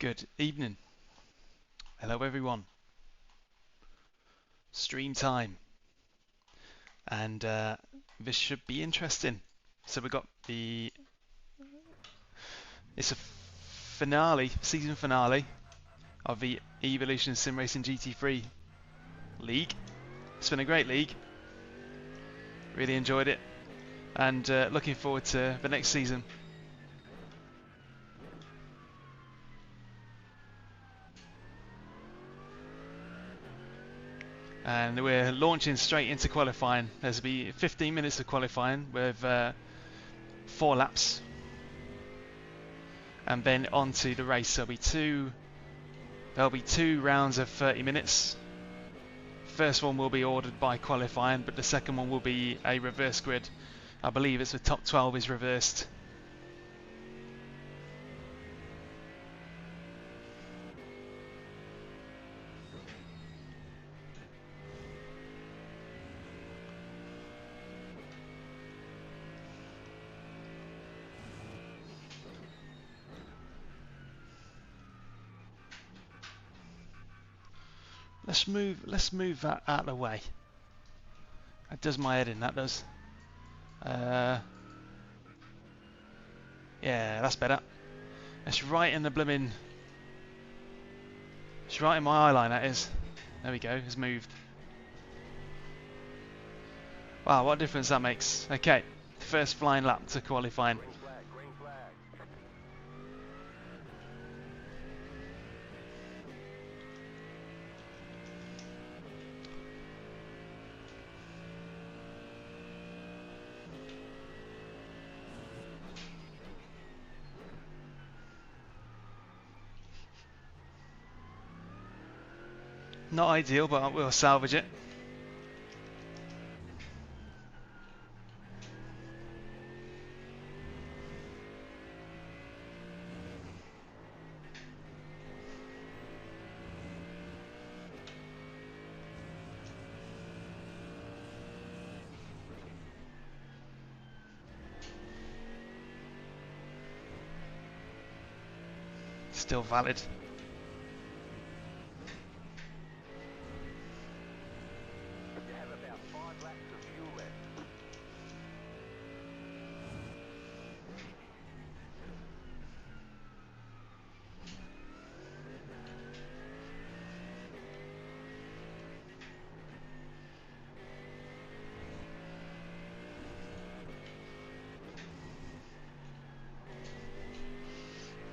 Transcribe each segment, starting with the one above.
Good evening. Hello everyone. Stream time. And this should be interesting. So we've got it's a finale, season finale of the Evolution Sim Racing GT3 league. It's been a great league. Really enjoyed it. And looking forward to the next season. And we're launching straight into qualifying. There's be 15 minutes of qualifying with 4 laps, and then on to the race. There'll be two rounds of 30 minutes. First one will be ordered by qualifying, but the second one will be a reverse grid. I believe it's the top 12 is reversed. Let's move that out of the way. That does my head in, that does. Yeah, that's better. It's right in the blooming... It's right in my eye line, that is. There we go, it's moved. Wow, what a difference that makes. Okay, first flying lap to qualifying. Not ideal, but we'll salvage it. Still valid.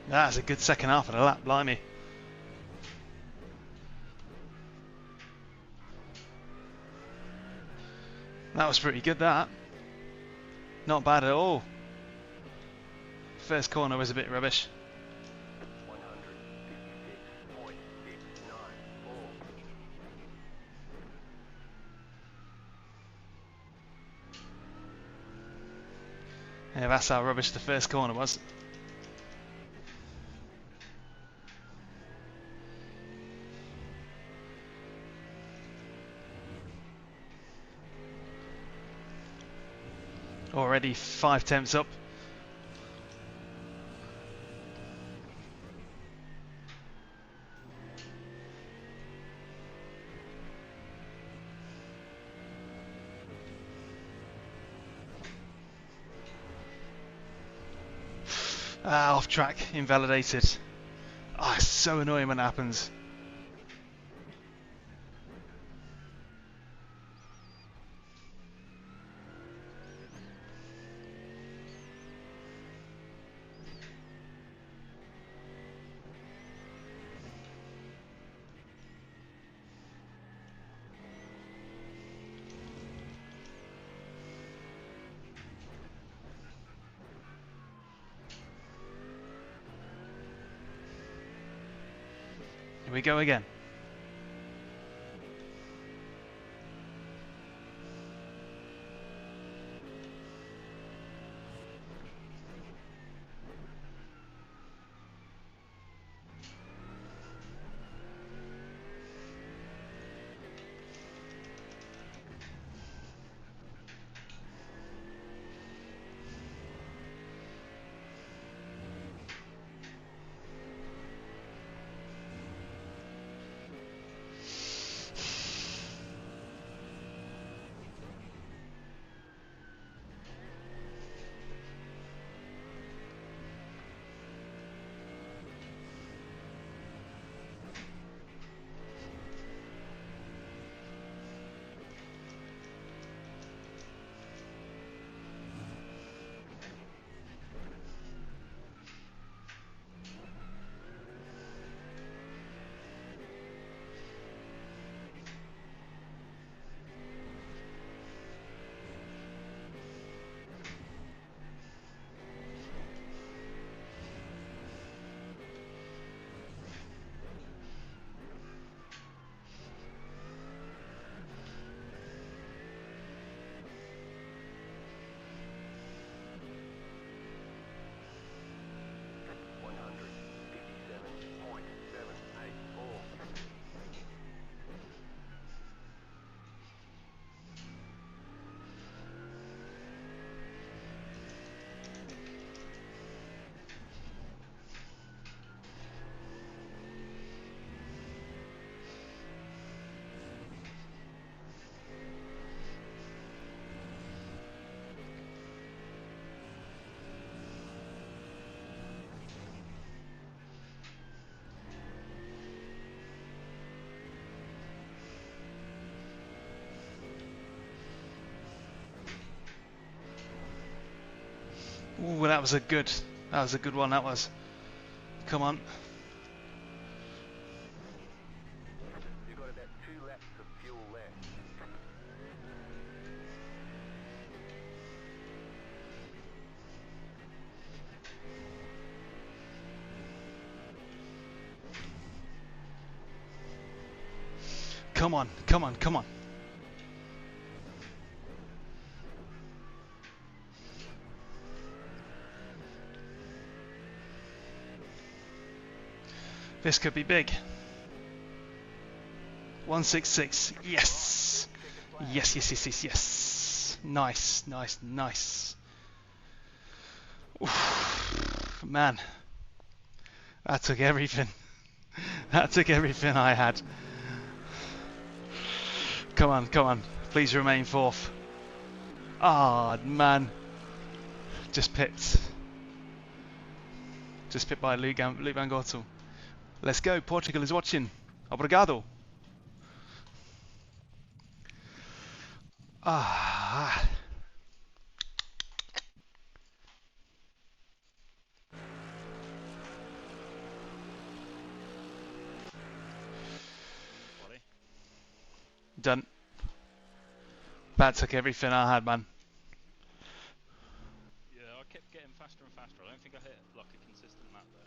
That's a good second half of the lap, blimey. That was pretty good, that. Not bad at all. First corner was a bit rubbish. Yeah, that's how rubbish the first corner was. Already 5 temps up. Off track, invalidated. Oh, it's so annoying when it happens. Here we go again. Ooh, that was a good one. That was. Come on. You've got about 2 laps of fuel left. Come on, come on, come on. This could be big. 166. Yes. Yes, yes, yes, yes, yes. Nice, nice, nice. Oof. Man, that took everything. That took everything I had. Come on, come on. Please remain fourth. Ah, man. Just pipped. Just pipped by Luke Van Gortel. Let's go. Portugal is watching. Obrigado. Ah. Done. That took everything I had, man. Yeah, I kept getting faster and faster. I don't think I hit like a consistent lap there.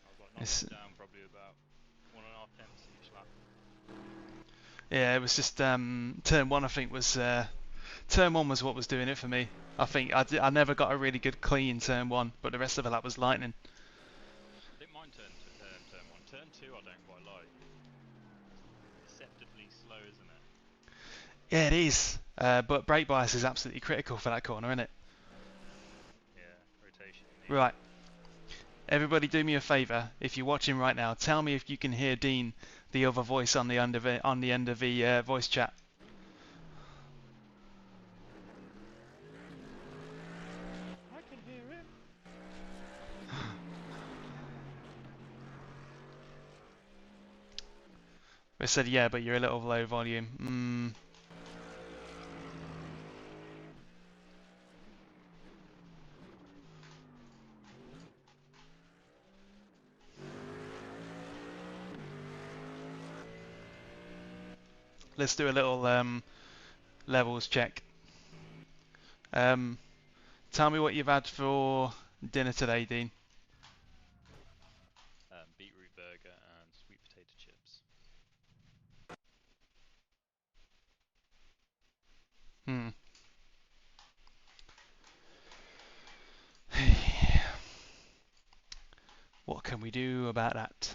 I got knocked down probably about 1.5 tenths each lap. Yeah, it was just turn one. I think was turn one was what was doing it for me. I think I never got a really good clean turn one, but the rest of the lap was lightning. I didn't mind turn one. Turn two I don't quite like. It's deceptively slow, isn't it? Yeah, it is. But brake bias is absolutely critical for that corner, isn't it? Yeah, rotation. Right. Everybody, do me a favour. If you're watching right now, tell me if you can hear Dean, the other voice on the end of the voice chat. I can hear him. They said yeah, but you're a little low volume. Let's do a little levels check. Tell me what you've had for dinner today, Dean. Beetroot burger and sweet potato chips. What can we do about that?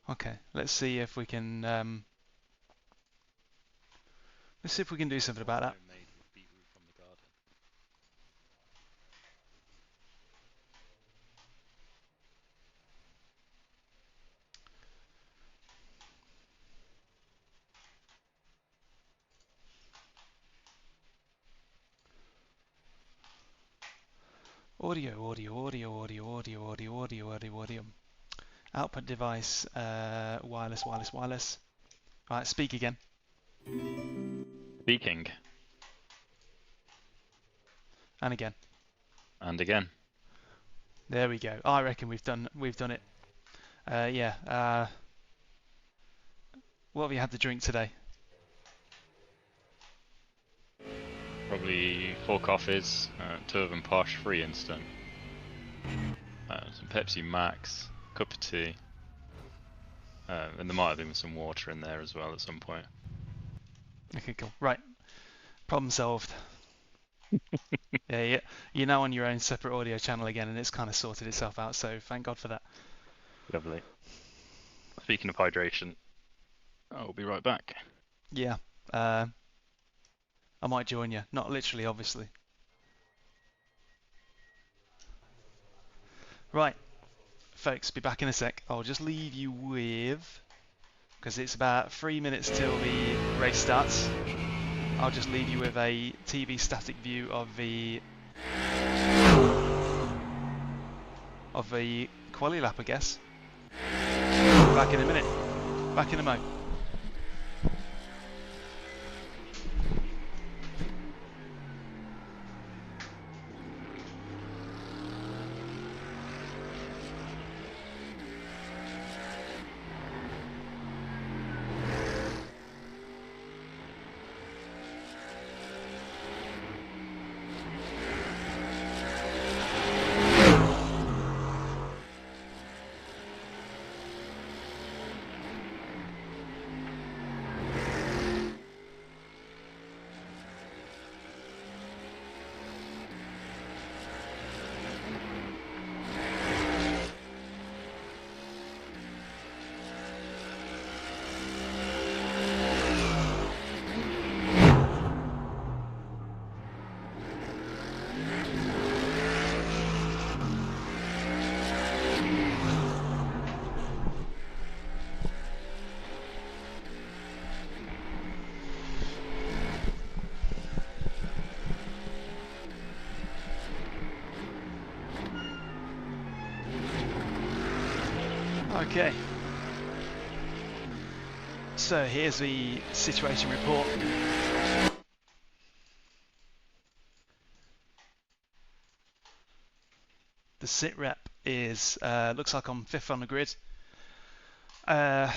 Okay, let's see if we can do something about that. Made with beetroot from the garden. Audio. Output device, wireless. Right, speak again. Speaking. And again. And again. There we go. I reckon we've done it. Yeah. What have you had to drink today? Probably 4 coffees, 2 of them posh, 3 instant. Some Pepsi Max, cup of tea. And there might have been some water in there as well at some point. Okay, cool. Right. Problem solved. Yeah. You're now on your own separate audio channel again, and it's kind of sorted itself out, so thank God for that. Lovely. Speaking of hydration, I'll be right back. Yeah. I might join you. Not literally, obviously. Right. Folks, be back in a sec. I'll just leave you with, because it's about 3 minutes till the race starts, I'll just leave you with a TV static view of the of the quali lap, I guess. Back in a minute. Back in a mo. Okay, so here's the situation report. The sit rep is, looks like I'm 5th on the grid. 5th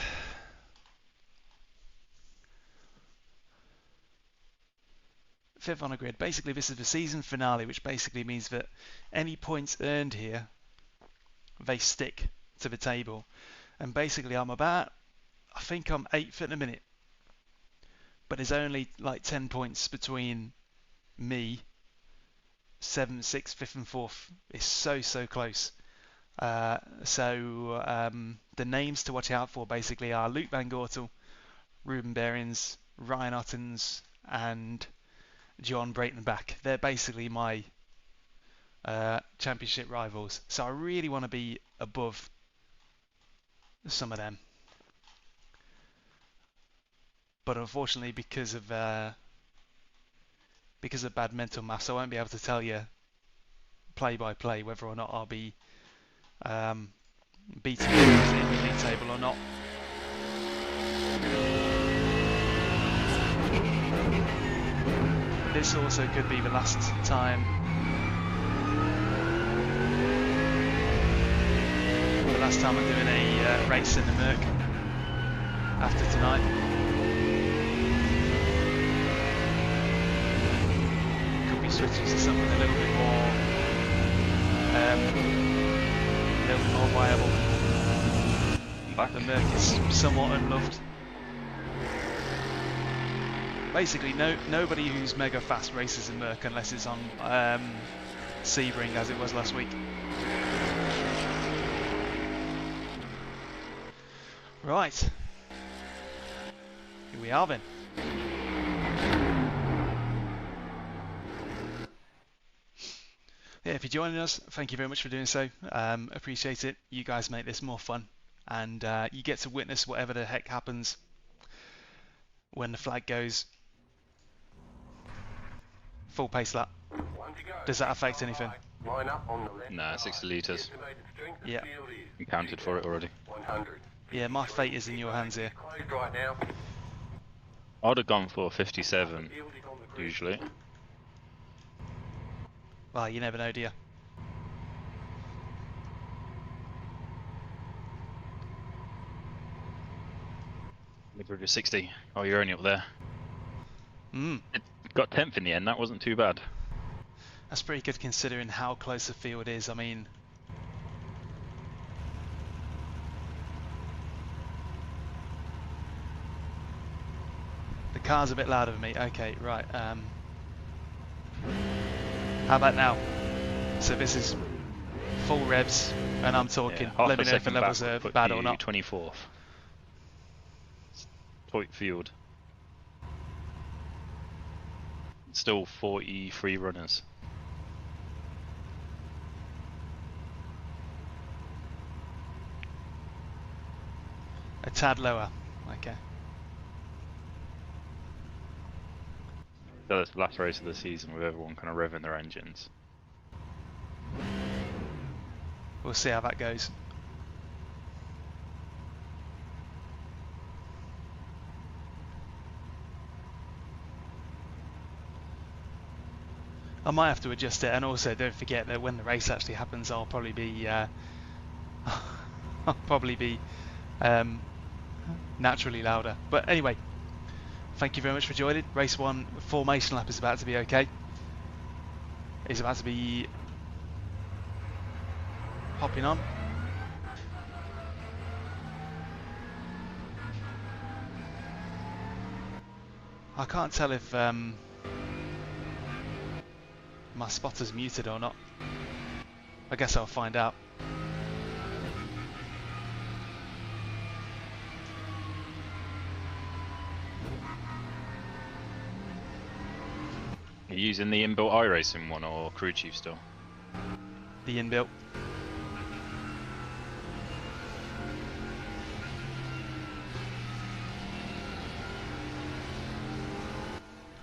on the grid. Basically, this is the season finale, which basically means that any points earned here, they stick to the table. And basically, I'm about, I think I'm 8th at the minute, but there's only like 10 points between me, 7th, 6th, 5th and 4th. It's so close. The names to watch out for basically are Luke Van Gortel, Ruben Behrens, Ryan Ottens and John Breitenbach. They're basically my championship rivals, so I really want to be above some of them, but unfortunately because of bad mental maths, I won't be able to tell you play by play whether or not I'll be beating the in the league table or not. This also could be the last time I'm doing a race in the Merc after tonight. Could be switching to something a little bit more viable. The Merc is somewhat unloved. Basically, nobody who's mega fast races in Merc unless it's on Sebring, as it was last week. Right, here we are then. Yeah, if you're joining us, thank you very much for doing so. Appreciate it. You guys make this more fun, and you get to witness whatever the heck happens when the flag goes. Full pace lap. Does that affect anything? Nah, 60 litres. Yeah. You counted for it already. Yeah, my fate is in your hands here. I would have gone for 57, usually. Well, you never know, do you? Maybe you're 60. Oh, you're only up there. It got 10th in the end, that wasn't too bad. That's pretty good considering how close the field is. I mean, the car's a bit louder than me. Okay, right. How about now? So this is full revs, and I'm talking. Yeah, Let me know if the levels are bad or not. 24th. Point field. Still 43 runners. A tad lower. Okay. So that's the last race of the season with everyone kind of revving their engines. we'll see how that goes. I might have to adjust it, and also don't forget that when the race actually happens, I'll probably be I'll probably be naturally louder. But anyway, thank you very much for joining. Race 1 formation lap is about to be okay. It's about to be hopping on. I can't tell if my spotter's muted or not. I guess I'll find out. Are you using the inbuilt iRacing one or Crew Chief still? The inbuilt.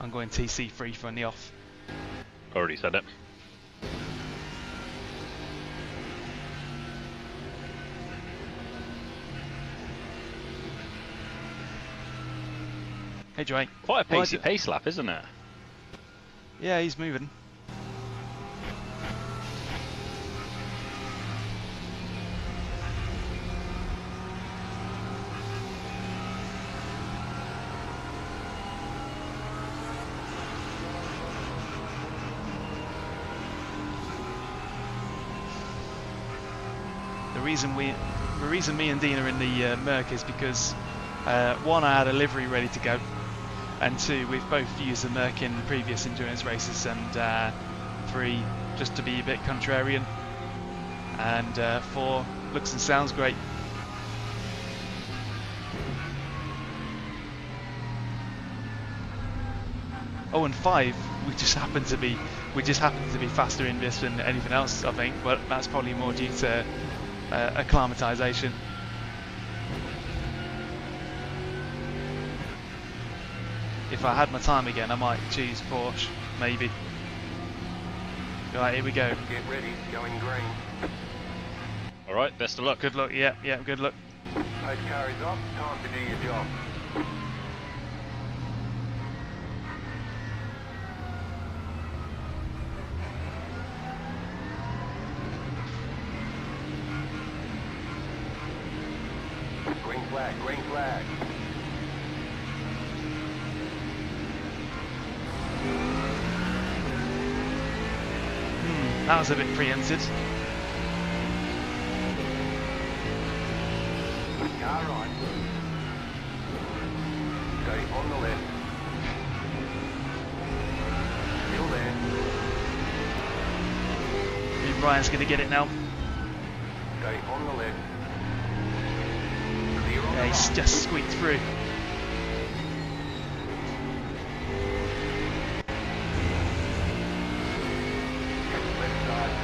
I'm going TC3 for the off. Already said it. Hey Dre. Quite a pacey pace lap, isn't it? Yeah, he's moving. The reason me and Dean are in the Merc is because one, I had a livery ready to go, and two, we've both used the Merc in previous endurance races, and three, just to be a bit contrarian, and four, looks and sounds great. Oh, and five, we just happen to be faster in this than anything else, I think, but that's probably more due to acclimatization. If I had my time again, I might choose Porsche, maybe. Right, here we go. Get ready, going green. Alright, best of luck. Good luck, yeah, good luck. Pace car is off, time to do your job. Green flag, green flag. That was a bit preempted. Car right. Stay on the left. Still there. Maybe Ryan's going to get it now. Stay on the left. Clear on Yeah, the he's right. just squeaked through. Left side.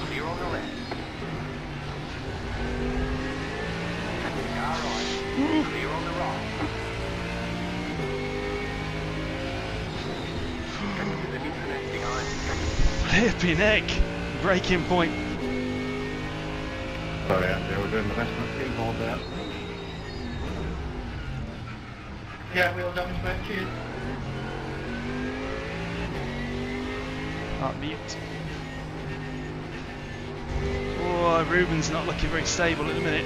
Clear on the left. Car right. Clear on the right. There's an incident behind. Flipping heck! Breaking point. Sorry, out there, we're doing the best we can hold that. Yeah, wheel damage back, cheers. Mute. Oh, Ruben's not looking very stable at the minute.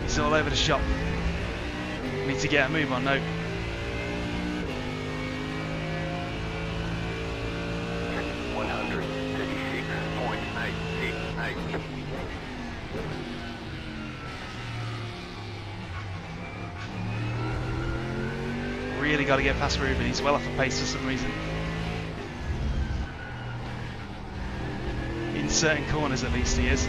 He's all over the shop. Need to get a move on now. 136.868. Really got to get past Ruben. He's well off the pace for some reason. In certain corners, at least, he is.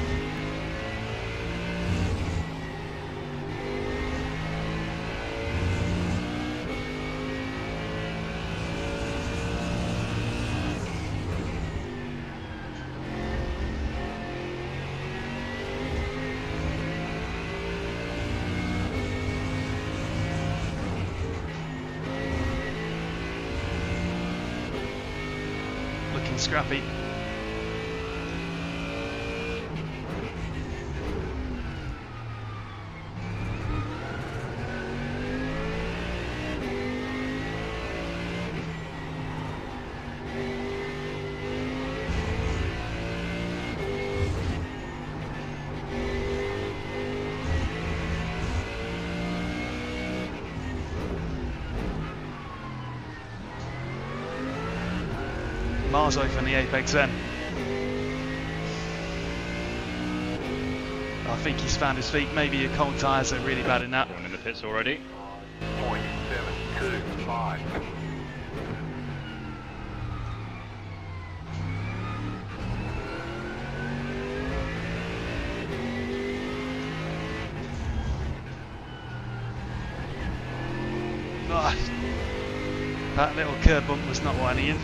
and scrappy. Miles away from the apex then. I think he's found his feet. Maybe your cold tyres are really bad in that. Going in the pits already. 0.725. Ah, that little curb bump was not what I needed.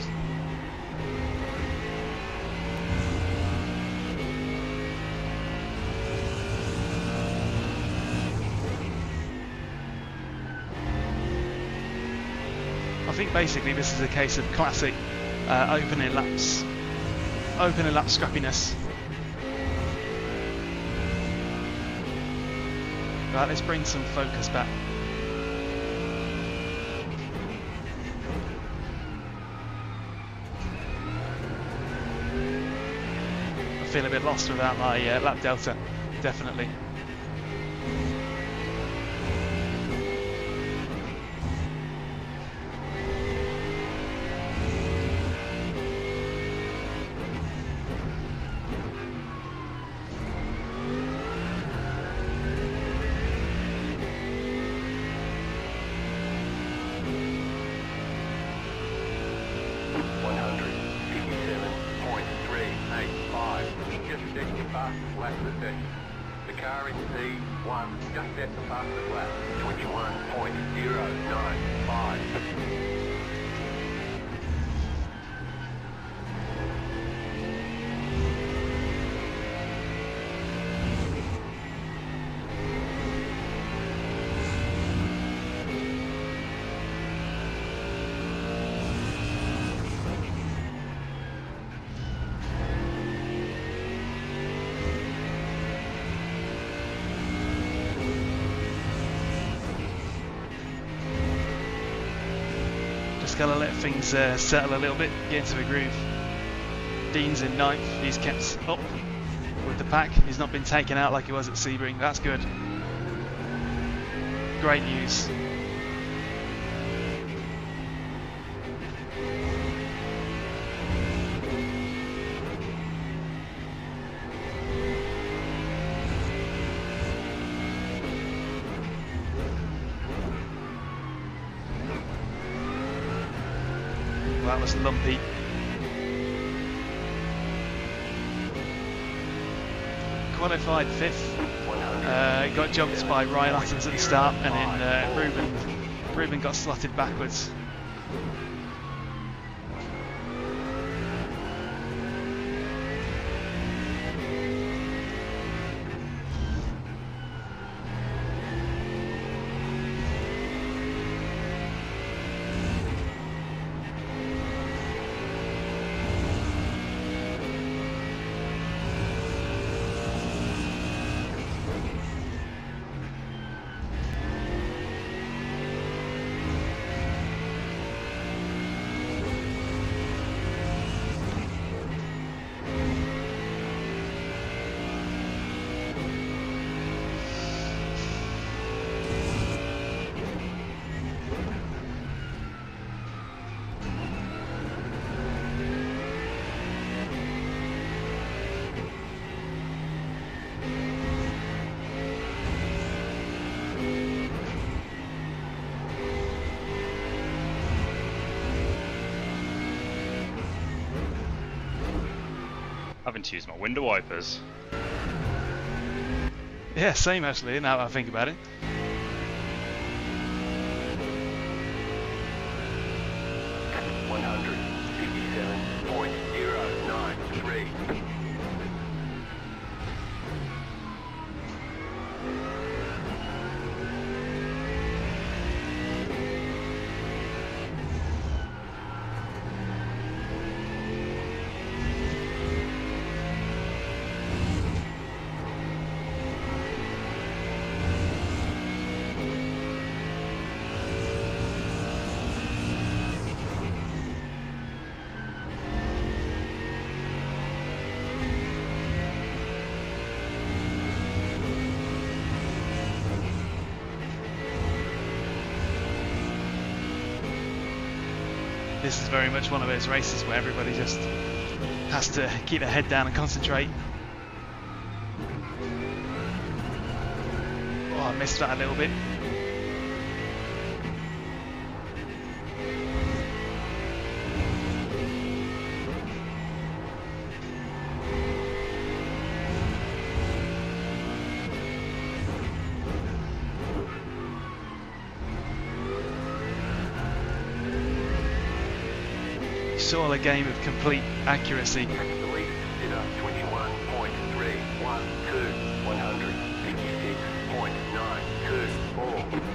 I think basically this is a case of classic opening lap scrappiness. Right, let's bring some focus back. I feel a bit lost without my lap delta, definitely. The car in C1 just set the fastest lap, 21.095. Just gotta let things settle a little bit, get into a groove. Dean's in 9th, he's kept up with the pack, he's not been taken out like he was at Sebring, that's good. Great news. That was lumpy. Qualified 5th. Got jumped by Ryan Attons at the start, and then Ruben got slotted backwards. Having to use my window wipers. Yeah, same actually, now that I think about it. this is very much one of those races where everybody just has to keep their head down and concentrate. Oh, I missed that a little bit. It's all a game of complete accuracy. The lead consider 21.312, 156.924.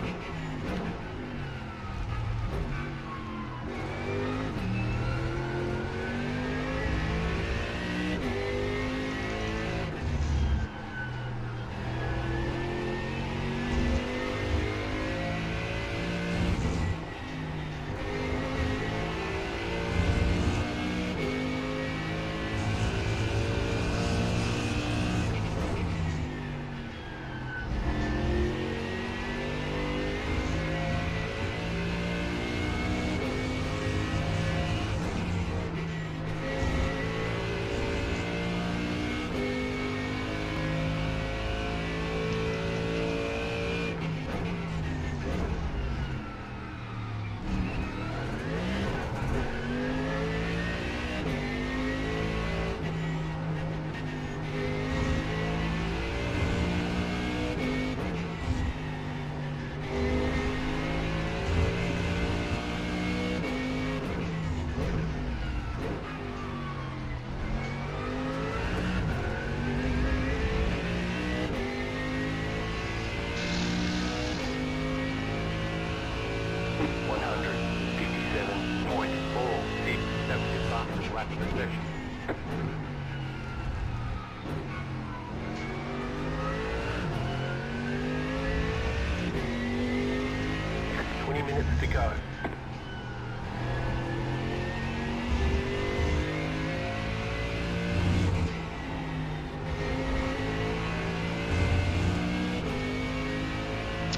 To go.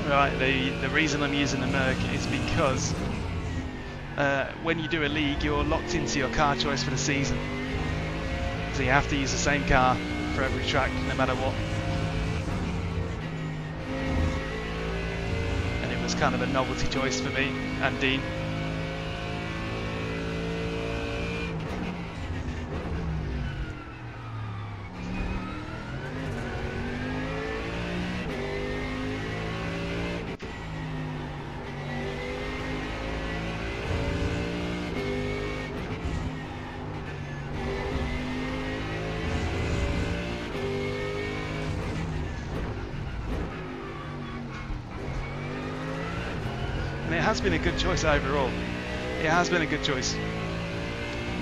Right, the reason I'm using the Merc is because when you do a league, you're locked into your car choice for the season. So you have to use the same car for every track, no matter what. And it was kind of a novelty choice for me and Dean. And it has been a good choice overall. It has been a good choice.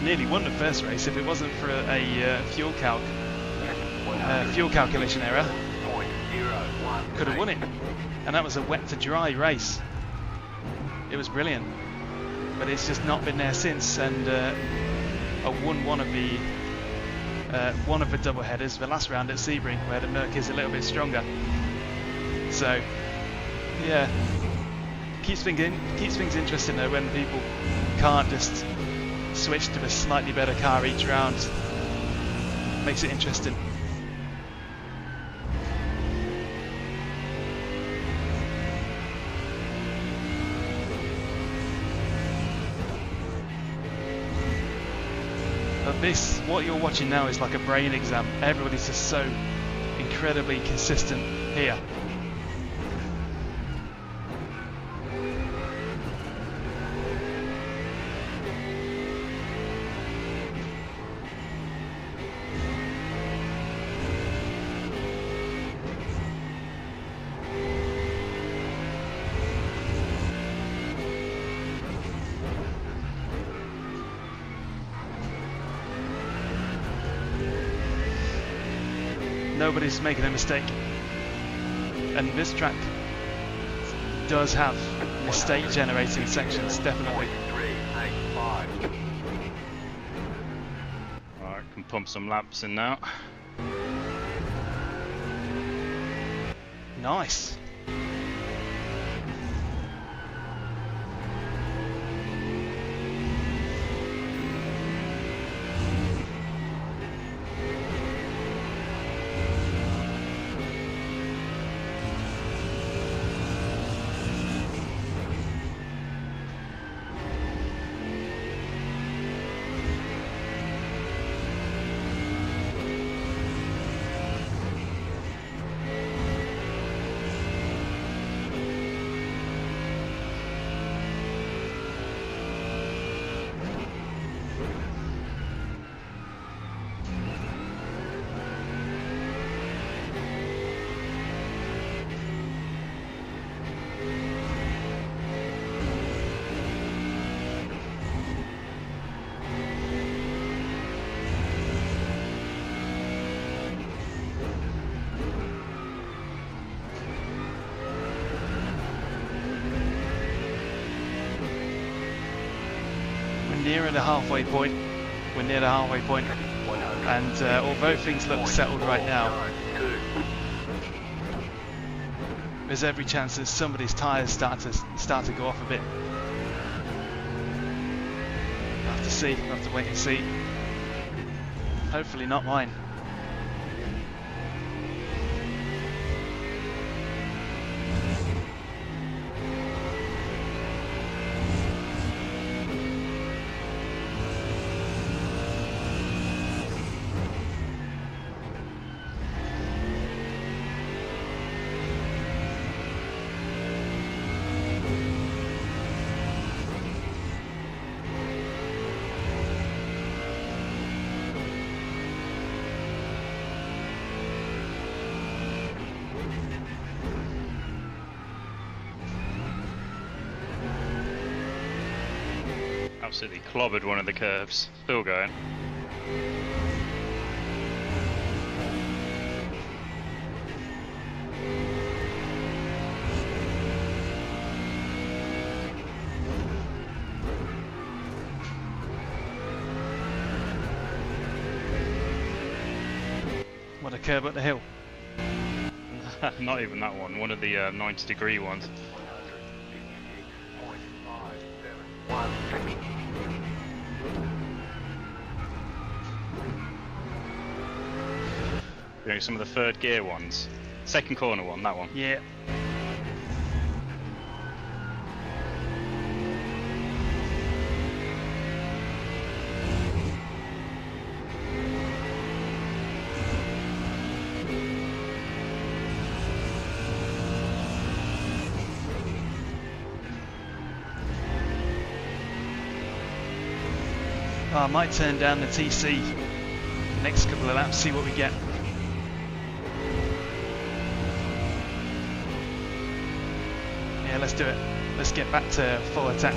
Nearly won the first race if it wasn't for a fuel calculation error. Could have won it. And that was a wet to dry race. It was brilliant. But it's just not been there since. And I won one of the double headers, the last round at Sebring, where the Merc is a little bit stronger. So yeah. Keeps things interesting though when people can't just switch to a slightly better car each round. Makes it interesting. But this, what you're watching now, is like a brain exam. Everybody's just so incredibly consistent here. Nobody's making a mistake, and this track does have mistake generating sections, definitely. Alright, can pump some laps in now. Nice. nearer the halfway point. We're near the halfway point, and although things look settled right now, there's every chance that somebody's tyres start to go off a bit. We'll have to see. We'll have to wait and see. Hopefully not mine. Absolutely clobbered one of the curves. Still going. What a curve up the hill. Not even that one. One of the 90-degree ones. You know, some of the third gear ones. Second corner one, that one. Yeah. I might turn down the TC next couple of laps, see what we get. Yeah, let's do it. Let's get back to full attack.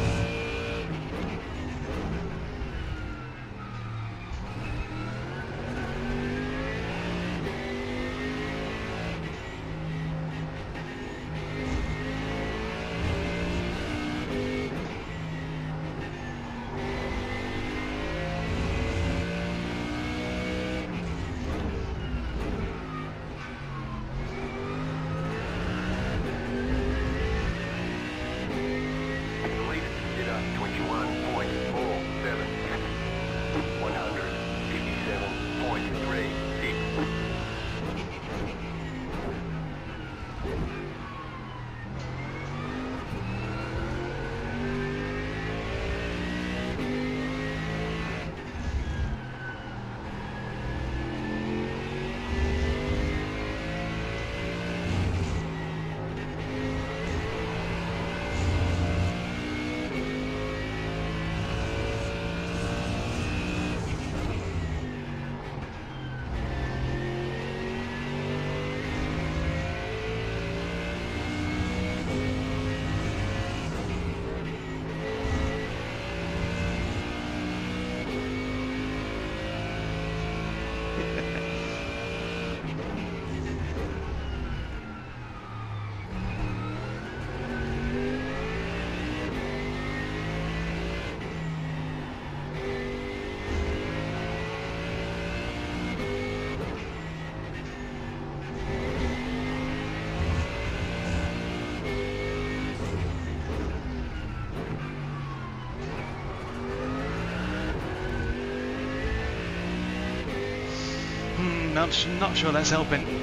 Not sure that's helping. 156.823.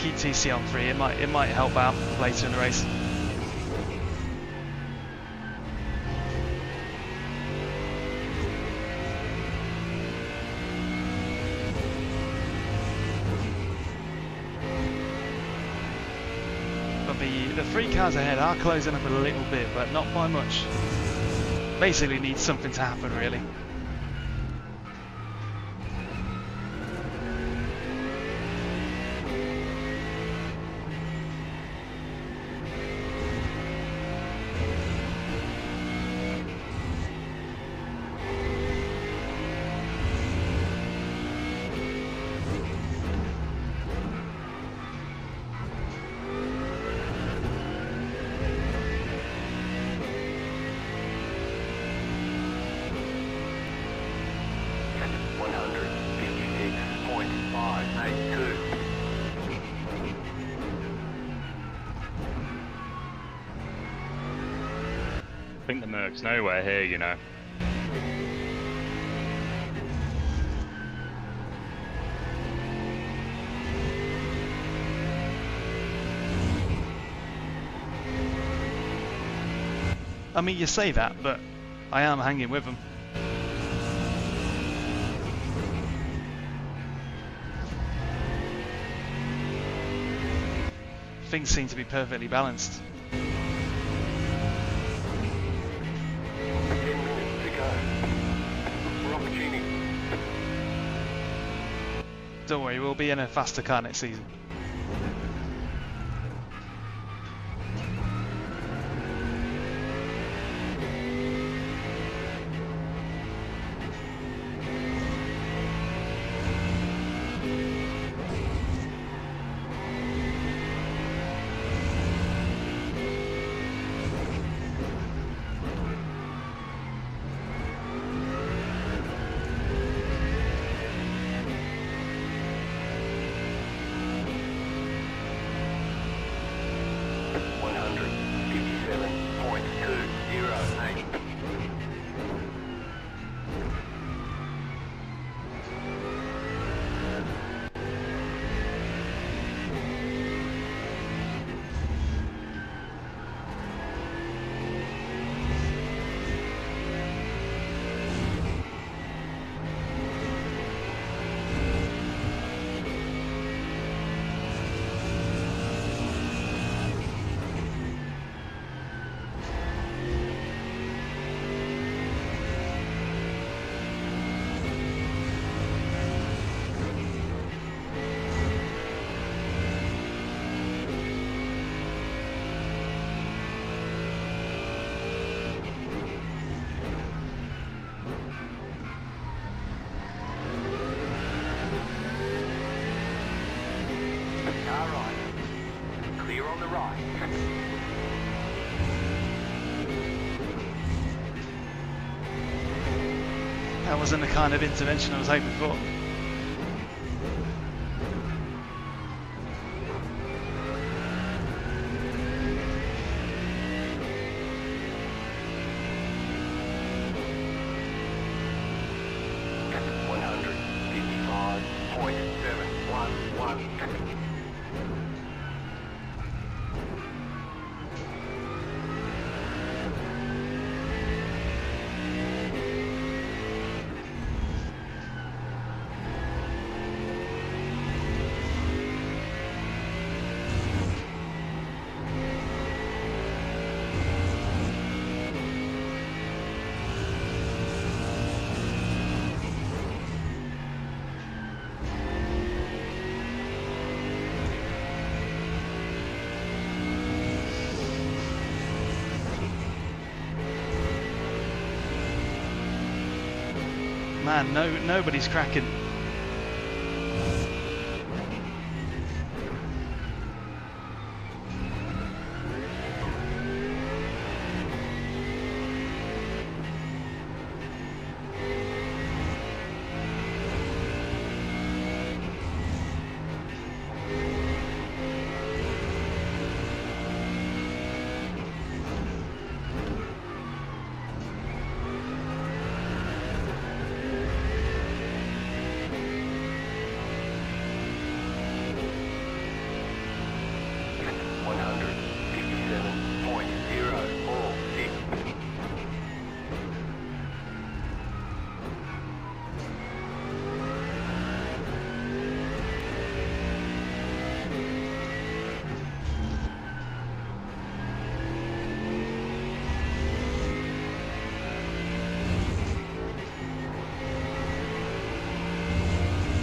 Keep TC on 3, it might help out later in the race. But the 3 cars ahead are closing up a little bit, but not by much. Basically needs something to happen really. 182. I think the Merc's nowhere here, you know. I mean, you say that, but I am hanging with them. Things seem to be perfectly balanced. 10 minutes to go. For opportunity. Don't worry, we'll be in a faster car next season. That wasn't the kind of intervention I was hoping for. Man, nobody's cracking.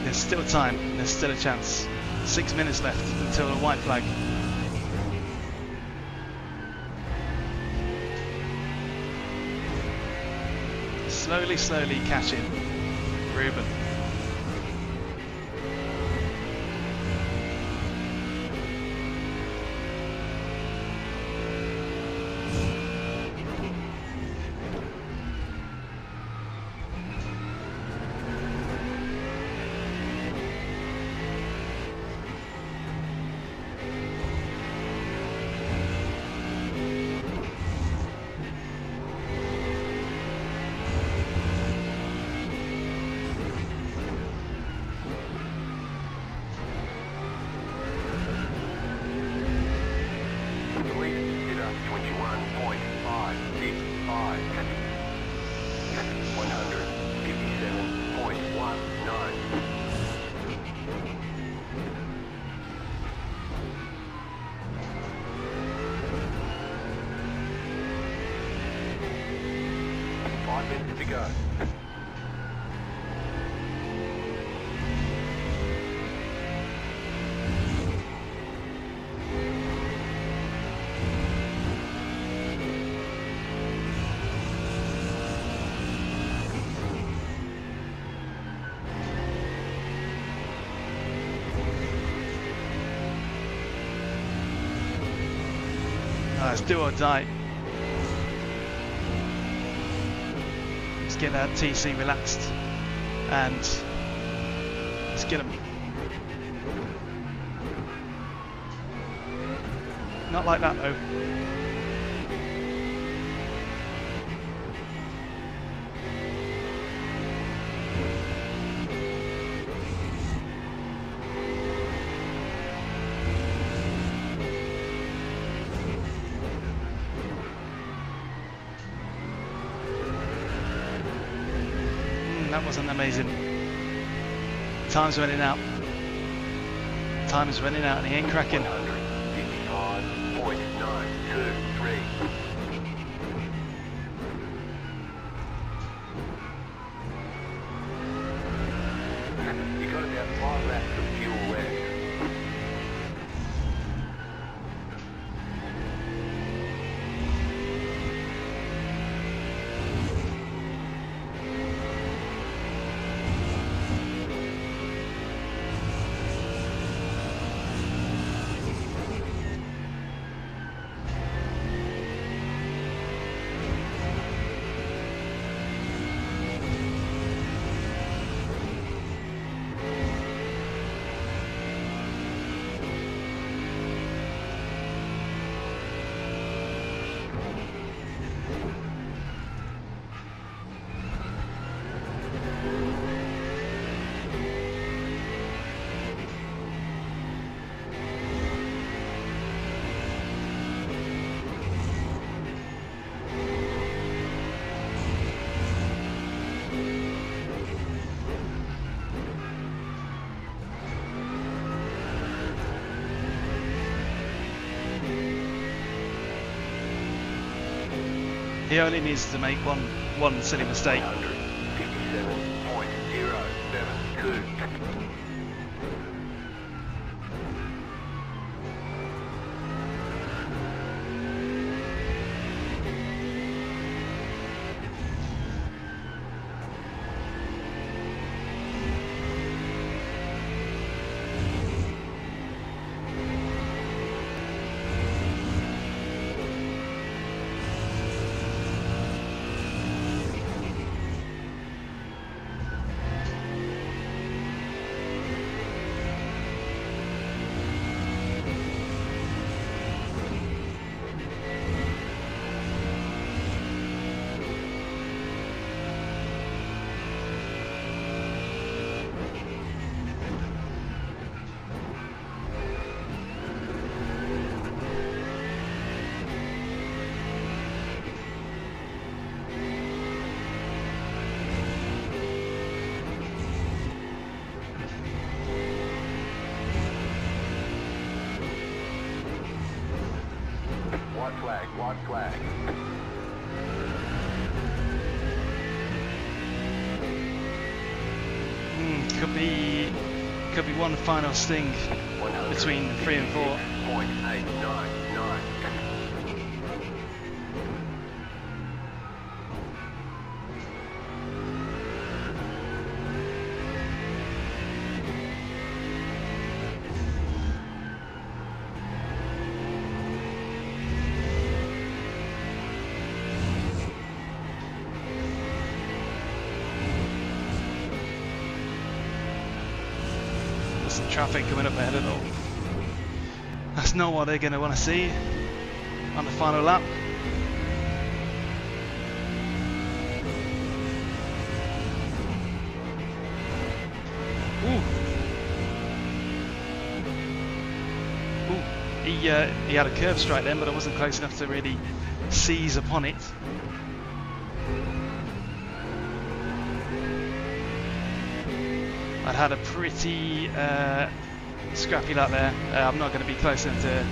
There's still time, there's still a chance. 6 minutes left until the white flag. Slowly catch in. Ruben. 555. 157.19. To go. It's do or die. Get that TC relaxed and let's get them. Not like that though. That wasn't amazing. Time's running out. Time is running out and he ain't cracking. 155.923. You got about 5 laps of fuel left. He only needs to make one silly mistake. 157.072. White flag. Could be one final sting between 3 and 4. 0.899. Traffic coming up ahead at all. That's not what they're going to want to see on the final lap. He had a curve strike then, but I wasn't close enough to really seize upon it. I'd had a pretty scrappy lap there. I'm not going to be close enough to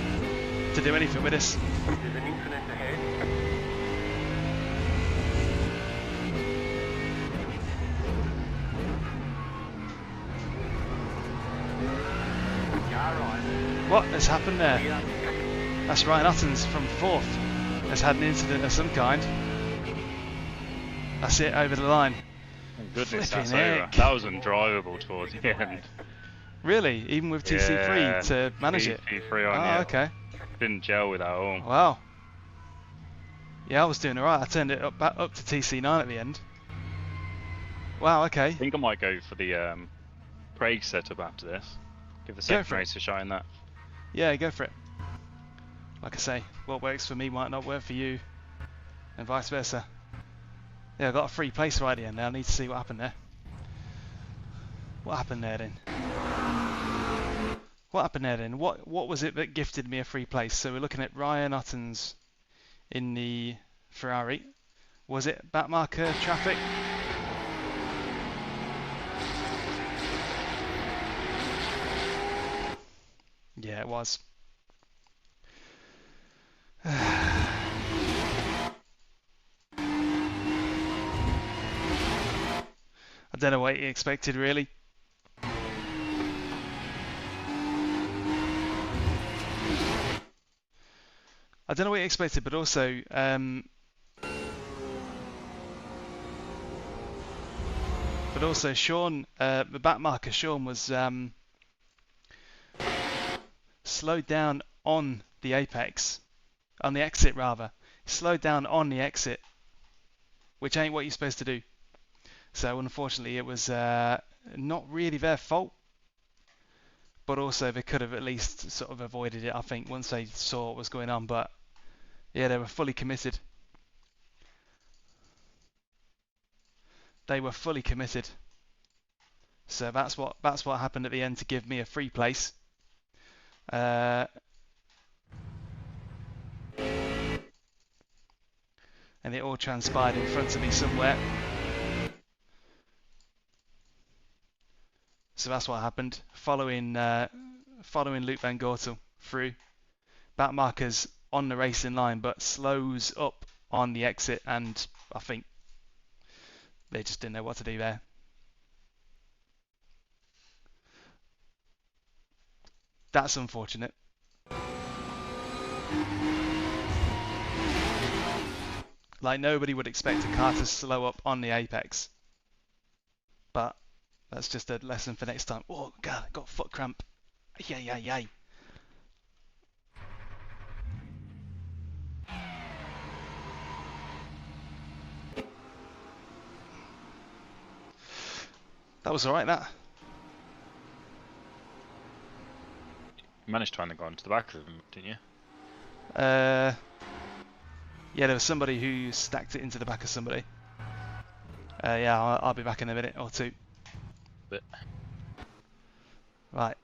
do anything with this. There's an incident ahead. Yeah, right. What has happened there? Yeah. That's Ryan Uttons from 4th. Has had an incident of some kind. That's it, over the line. Thank goodness Flipping that's over. heck. That was undrivable towards the end. Really? Even with TC3 Yeah, to manage it? TC3 on, Oh, yeah. okay. Didn't gel with that at all. Wow. Yeah, I was doing alright. I turned it back up to TC9 at the end. Wow, okay. I think I might go for the Craig setup after this. Give the second for it. race a shot in that. Yeah, go for it. Like I say, what works for me might not work for you, and vice versa. Yeah, I got a free place right at the end now. I need to see what happened there. What happened there then? What happened there then? What was it that gifted me a free place? So we're looking at Ryan Uttons in the Ferrari. Was it backmarker traffic? Yeah, it was. I don't know what he expected really. I don't know what he expected, but also Sean, the backmarker Sean was slowed down on the apex, on the exit rather. Slowed down on the exit, which ain't what you're supposed to do. So unfortunately it was not really their fault, but also they could have at least sort of avoided it, I think, once they saw what was going on. But yeah, they were fully committed. They were fully committed. So that's what happened at the end to give me a free place. And it all transpired in front of me somewhere. So that's what happened. Following Luke Van Gortel through. Back markers on the racing line, but slows up on the exit, and I think they just didn't know what to do there. That's unfortunate. Like, nobody would expect a car to slow up on the apex. But that's just a lesson for next time. Oh god, I got foot cramp. Yay. That was alright, that. You managed to find the guy into the back of him, didn't you? Yeah, there was somebody who stacked it into the back of somebody. Yeah, I'll be back in a minute or two. But Right.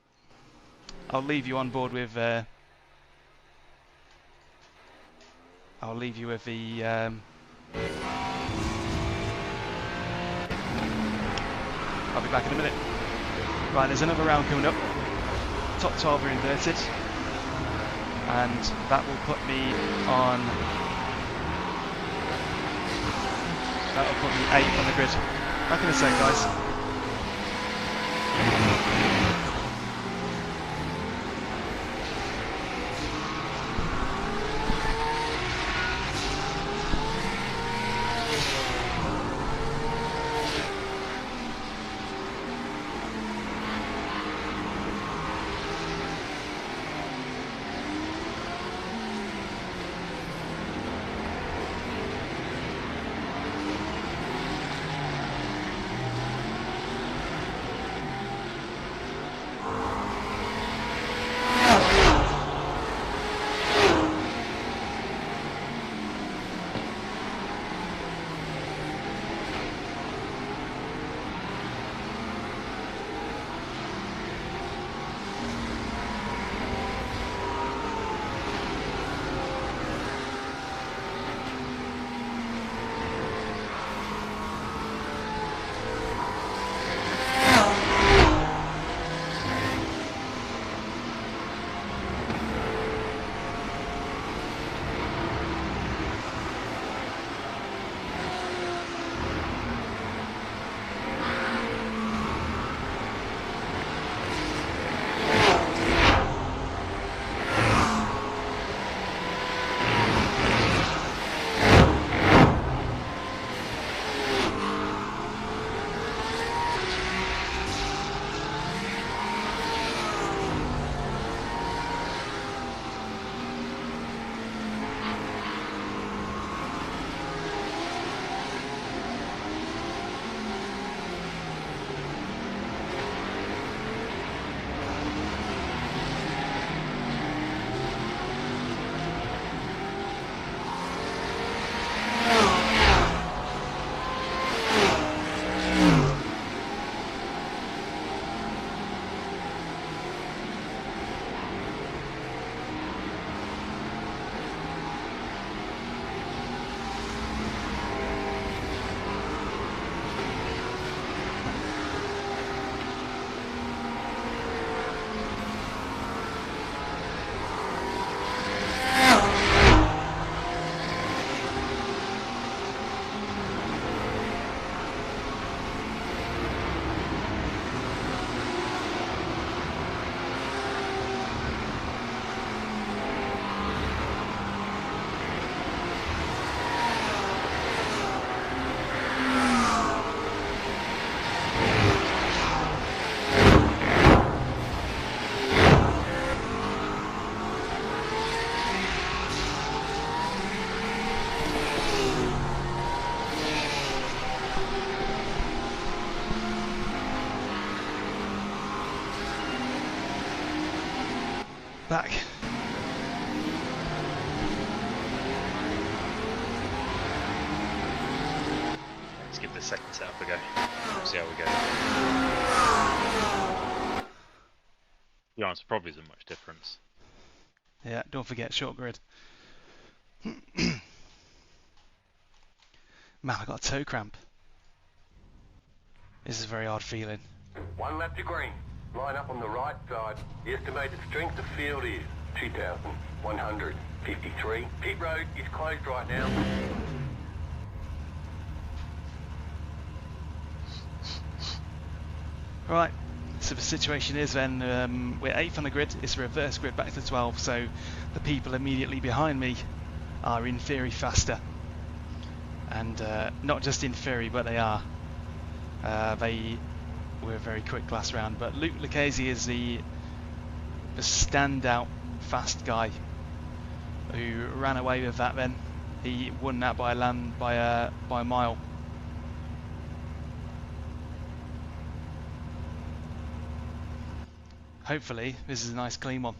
I'll leave you on board with... I'll leave you with the... I'll be back in a minute. Right, there's another round coming up. Top 12 are inverted. And that will put me on... That will put me 8 on the grid. Back in a sec, guys. Back. Let's give the second setup a go. See how we go. To be honest, there probably isn't much difference. Yeah, don't forget short grid. Man, I got a toe cramp. This is a very odd feeling. 1 lap to green. Line up on the right side. The estimated strength of field is 2,153. Pit road is closed right now. Right, so the situation is then we're 8th on the grid, it's a reverse grid back to 12, so the people immediately behind me are in theory faster. And not just in theory, but they are. They were very quick last round, but Luke Lucchese is the standout fast guy who ran away with that then. He won that by a mile. Hopefully this is a nice clean one.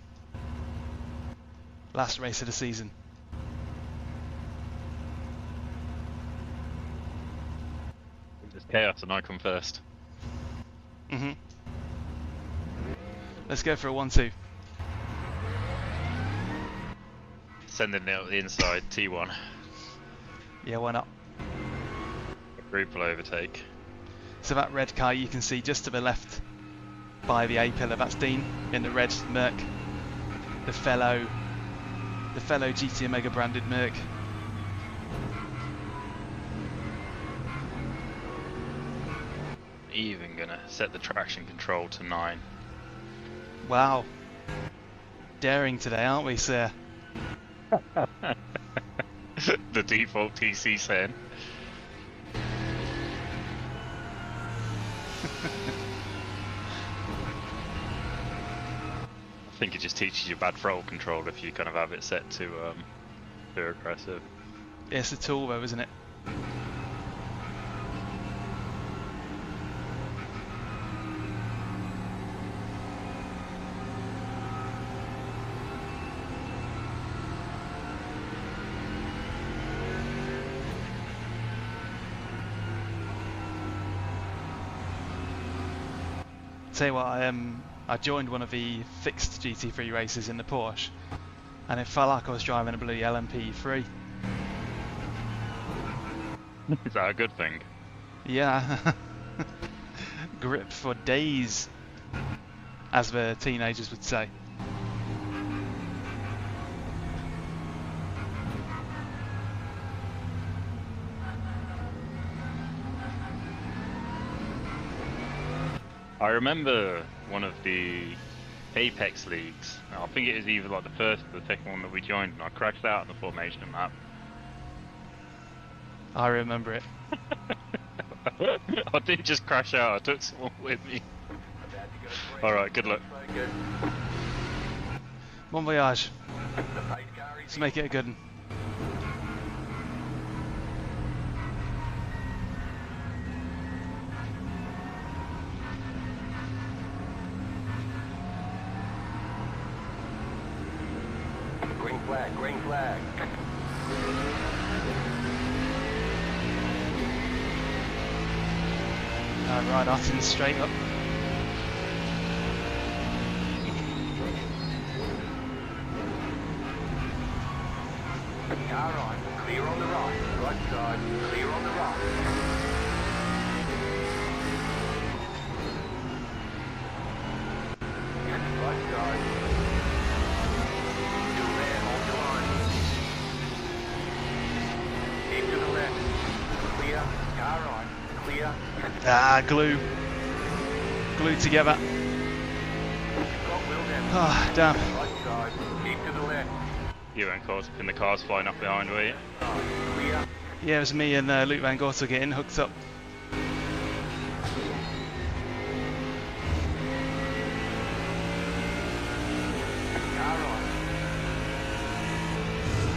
Last race of the season. There's chaos and I come first. Let's go for a 1-2. Sending it out the inside, T1. Yeah, why not? A group will overtake. So that red car you can see just to the left by the A pillar, that's Dean in the red Merc. The fellow GT Omega branded Merc. Even gonna set the traction control to 9. Wow. Daring today, aren't we, sir? The default TC setting. I think it just teaches you bad throttle control if you kind of have it set to too aggressive. It's a tool though, isn't it? Tell you what, I joined one of the fixed GT3 races in the Porsche, and it felt like I was driving a bloody LMP3. Is that a good thing? Yeah. Grip for days, as the teenagers would say. I remember one of the Apex leagues. I think it was either like the first or the second one that we joined, and I crashed out on the formation map. I remember it. I didn't just crash out, I took someone with me. Alright, good luck. Bon voyage. Let's make it a good one. Green flag, green flag. Right, Austin straight up. Car right, clear on the right. Right side, clear on the right. Right side. Still there, hold your line. Keep to the left. Clear, car right, clear. Ah, glue together. Got wheel down. Ah, damn. Right side, keep to the left. You weren't caught up in the cars flying up behind, were you? Clear. Yeah, it was me and Luke Van Gorter getting hooked up. Car right.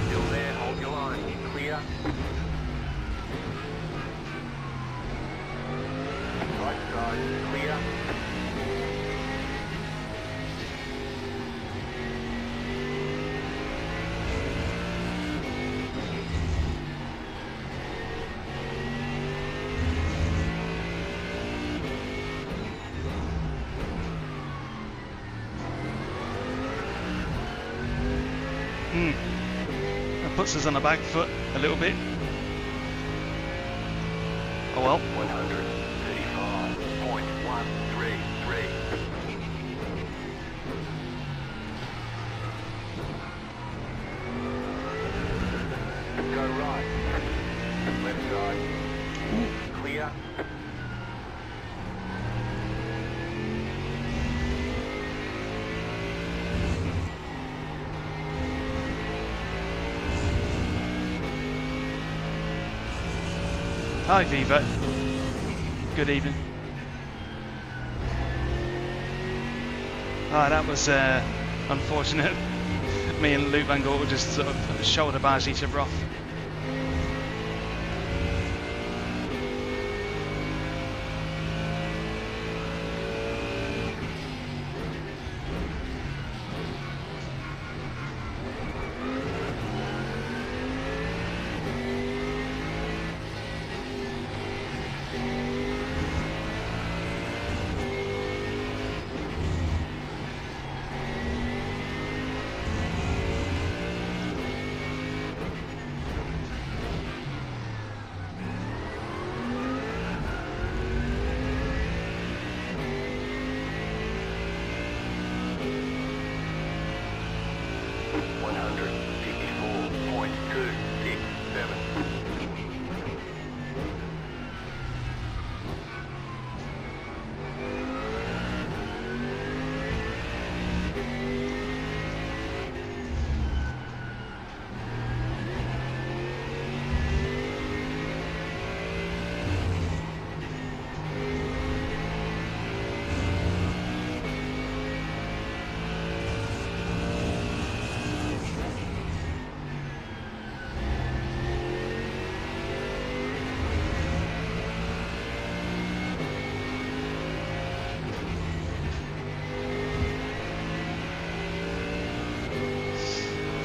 Still there, hold your line. Clear. Right side, clear. puts us on the back foot a little bit. Oh well. 135.133. Go right. Left side. Clear. Hi Viva. Good evening. Ah, that was unfortunate. Me and Luke Van Gogh just sort of shoulder barged each other off.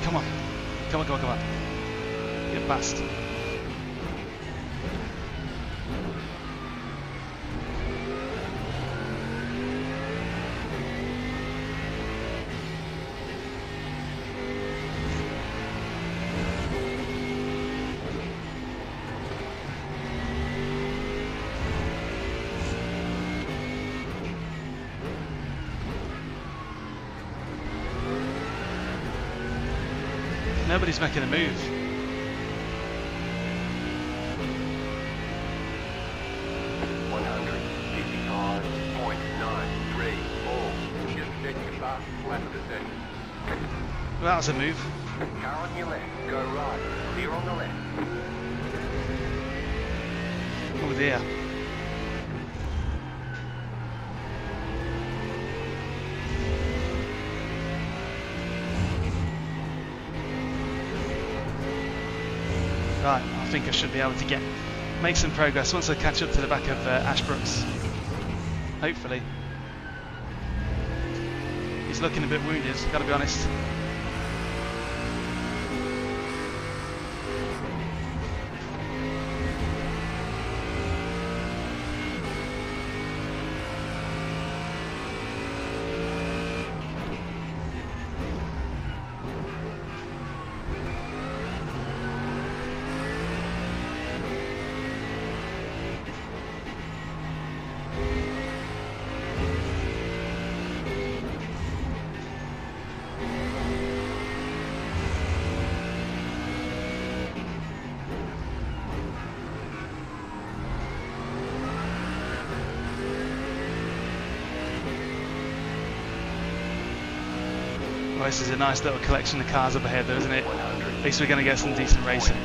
Come on. Get past. Nobody's making a move. Well, that was a move. Car on your left, go right, clear on the left. Oh dear. Right, I think I should be able to make some progress once I catch up to the back of Ashbrooks. Hopefully. He's looking a bit wounded, gotta be honest. Well, this is a nice little collection of cars up ahead though, isn't it? At least we're going to get some decent racing.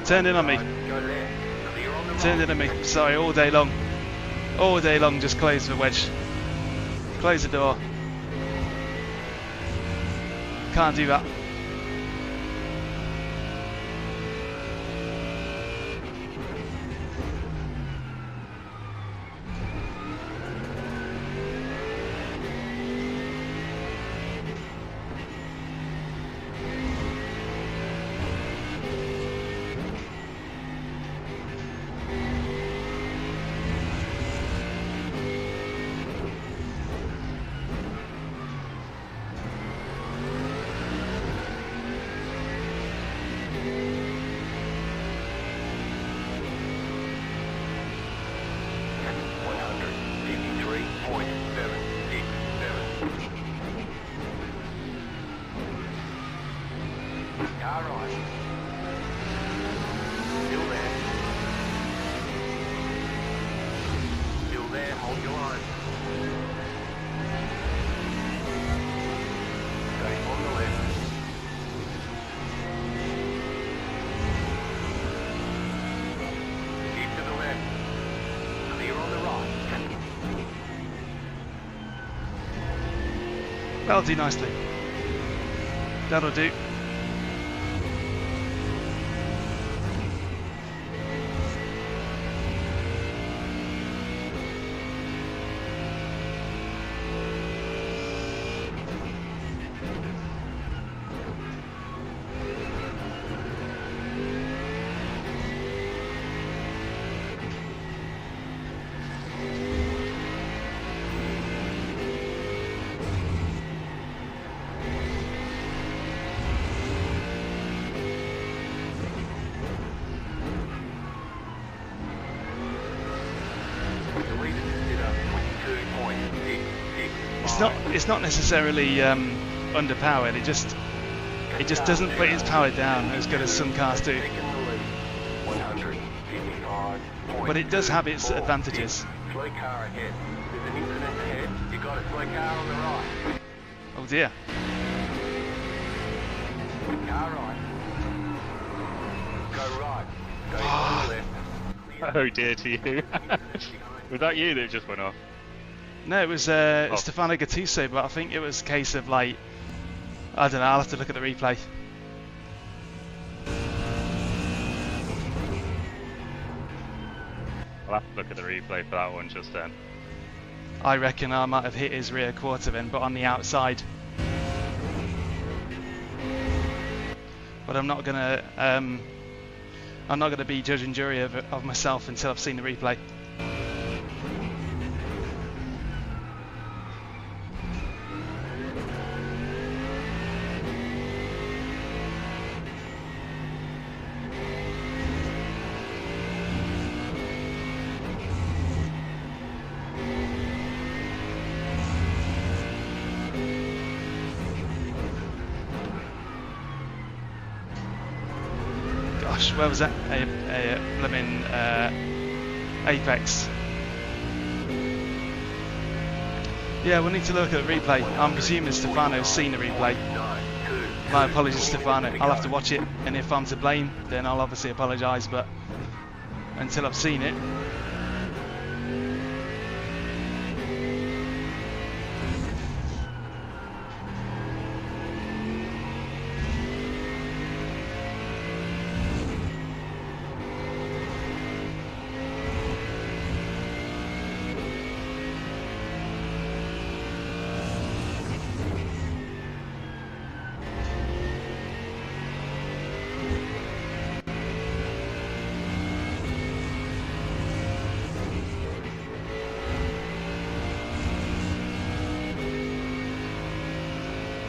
Turned in on me. Turned in on me. Sorry, all day long. All day long, just close the wedge. Close the door. Can't do that. Car right. Still there. Still there, hold your line. Going on the left. Keep to the left. Clear on the right. That'll do nicely. That'll do. It's not necessarily underpowered. It just doesn't put its power down as good as some cars do. But it does have its advantages. Slow car ahead. There's an incident ahead. You got a slow car on the right. Oh dear. Car right. Go right. Go on the left. Oh dear to you. Was that you that just went off? No, it was Stefano Gattuso, but I think it was a case of like, I don't know, I'll have to look at the replay. I'll have to look at the replay for that one just then. I reckon I might have hit his rear quarter then, but on the outside. But I'm not gonna be judge and jury of myself until I've seen the replay. Where was that? A blooming Apex. Yeah, we'll need to look at the replay. I'm presuming Stefano's seen the replay. My apologies, Stefano. I'll have to watch it, and if I'm to blame, then I'll obviously apologise, but until I've seen it.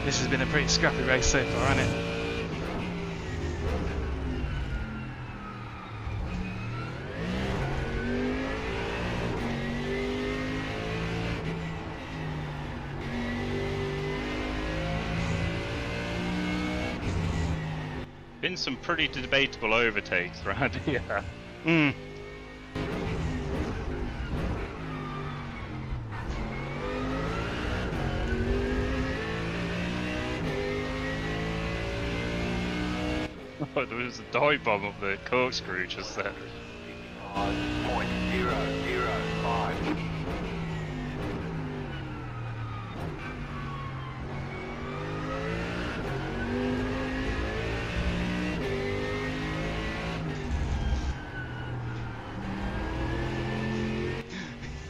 This has been a pretty scrappy race so far, hasn't it? Been some pretty debatable overtakes around here. Mm. Oh, there was a dive bomb up the corkscrew just there. 5.005.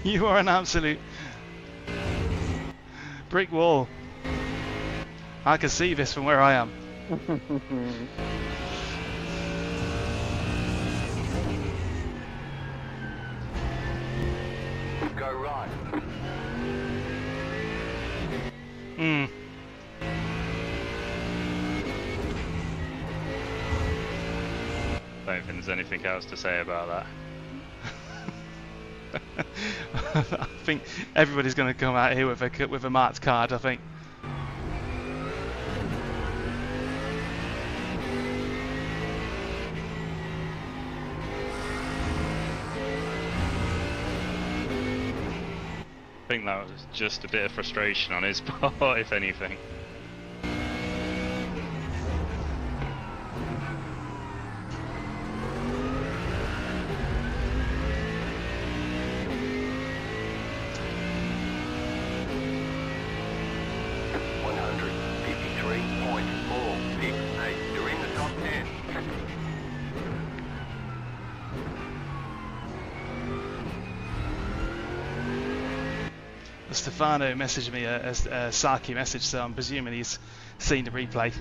You are an absolute brick wall. I can see this from where I am. Go right. Hmm. Don't think there's anything else to say about that. I think everybody's going to come out here with a marked card, I think. think that was just a bit of frustration on his part, if anything. Stefano messaged me a Saki message, so I'm presuming he's seen the replay.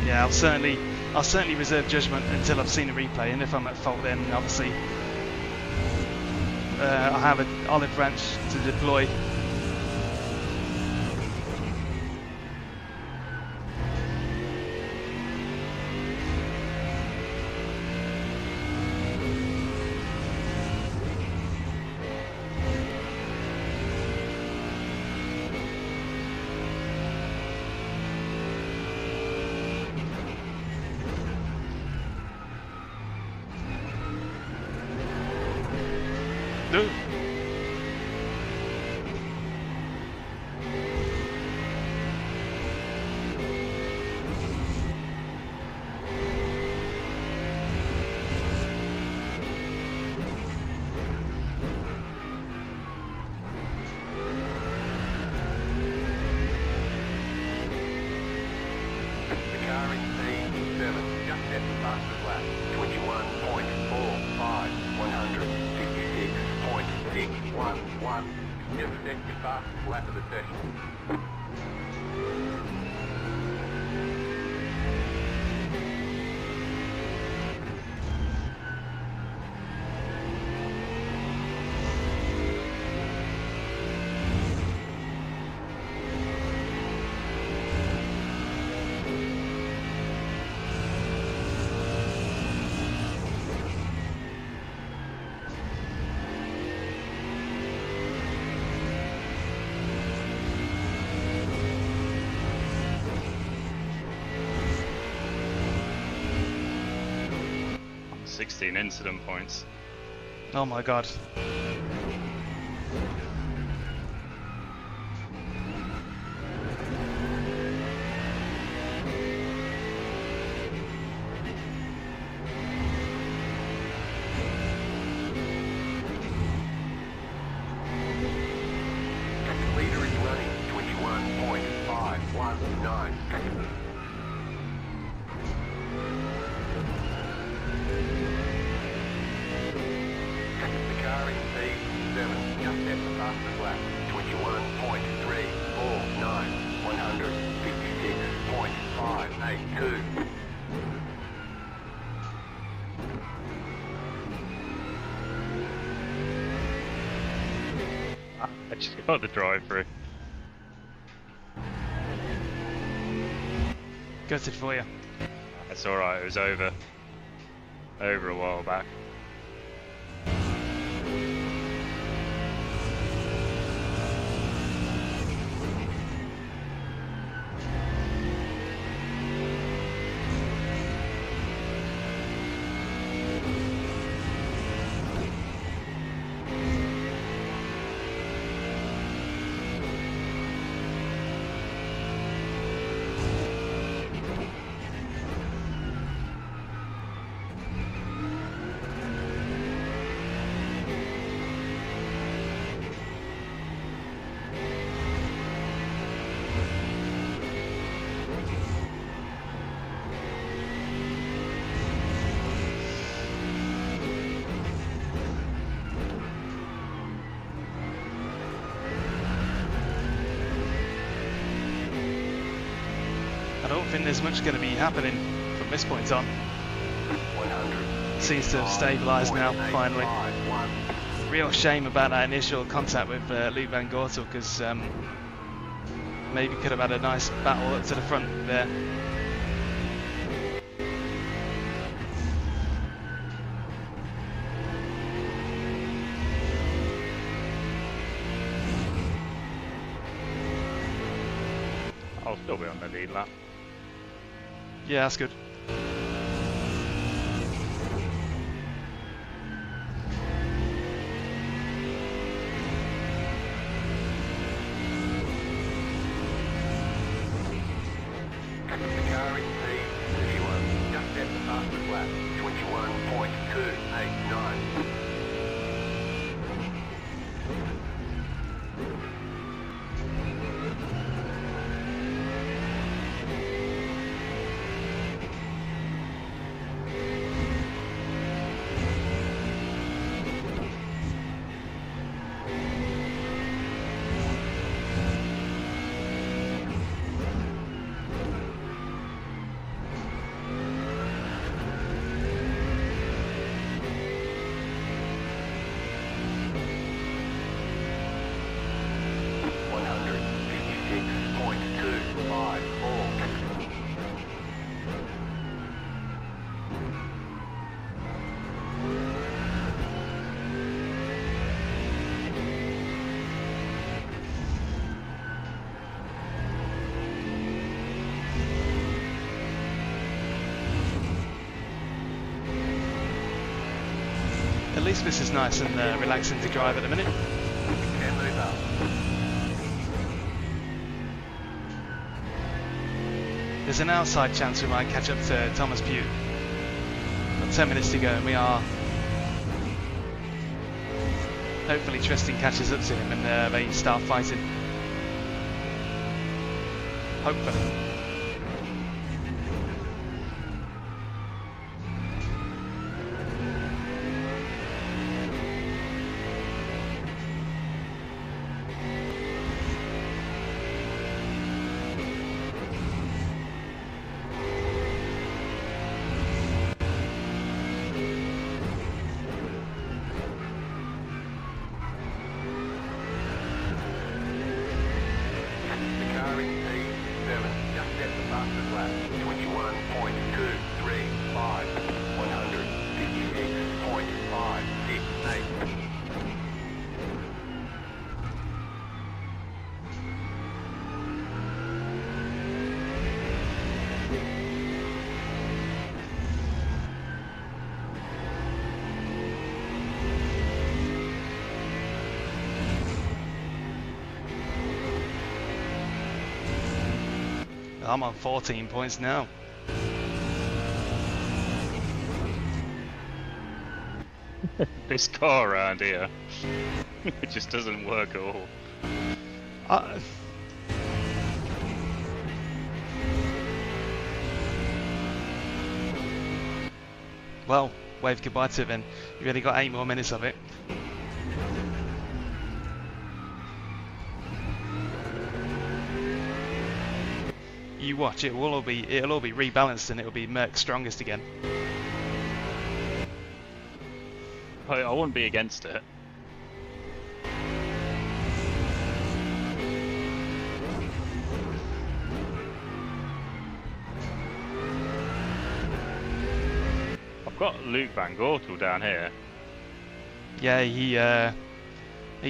Yeah, I'll certainly reserve judgment until I've seen a replay, and if I'm at fault, then obviously I have an olive branch to deploy. No. ...16 incident points. Oh my god. Leader is running 21.519. I just got the drive through. Gutted for you. It's alright, it was over a while back. I don't think there's much going to be happening from this point on. 100. Seems to have stabilised now, finally. Real shame about that initial contact with Luke Van Gortel, because maybe could have had a nice battle up to the front there. I'll still be on the lead lap. Yeah, that's good. The car in P31, just at the fastest lap, 21.289. At least this is nice and relaxing to drive at the minute. Can move up. There's an outside chance we might catch up to Thomas Pugh. Got 10 minutes to go and we are... Hopefully Tristan catches up to him and they start fighting. Hopefully. I'm on 14 points now. This car around here, it just doesn't work at all. Well, wave goodbye to it then. You've only got 8 more minutes of it. You watch, it'll all be rebalanced and it'll be Merc's strongest again. I wouldn't be against it. I've got Luke Van Gortel down here. Yeah, he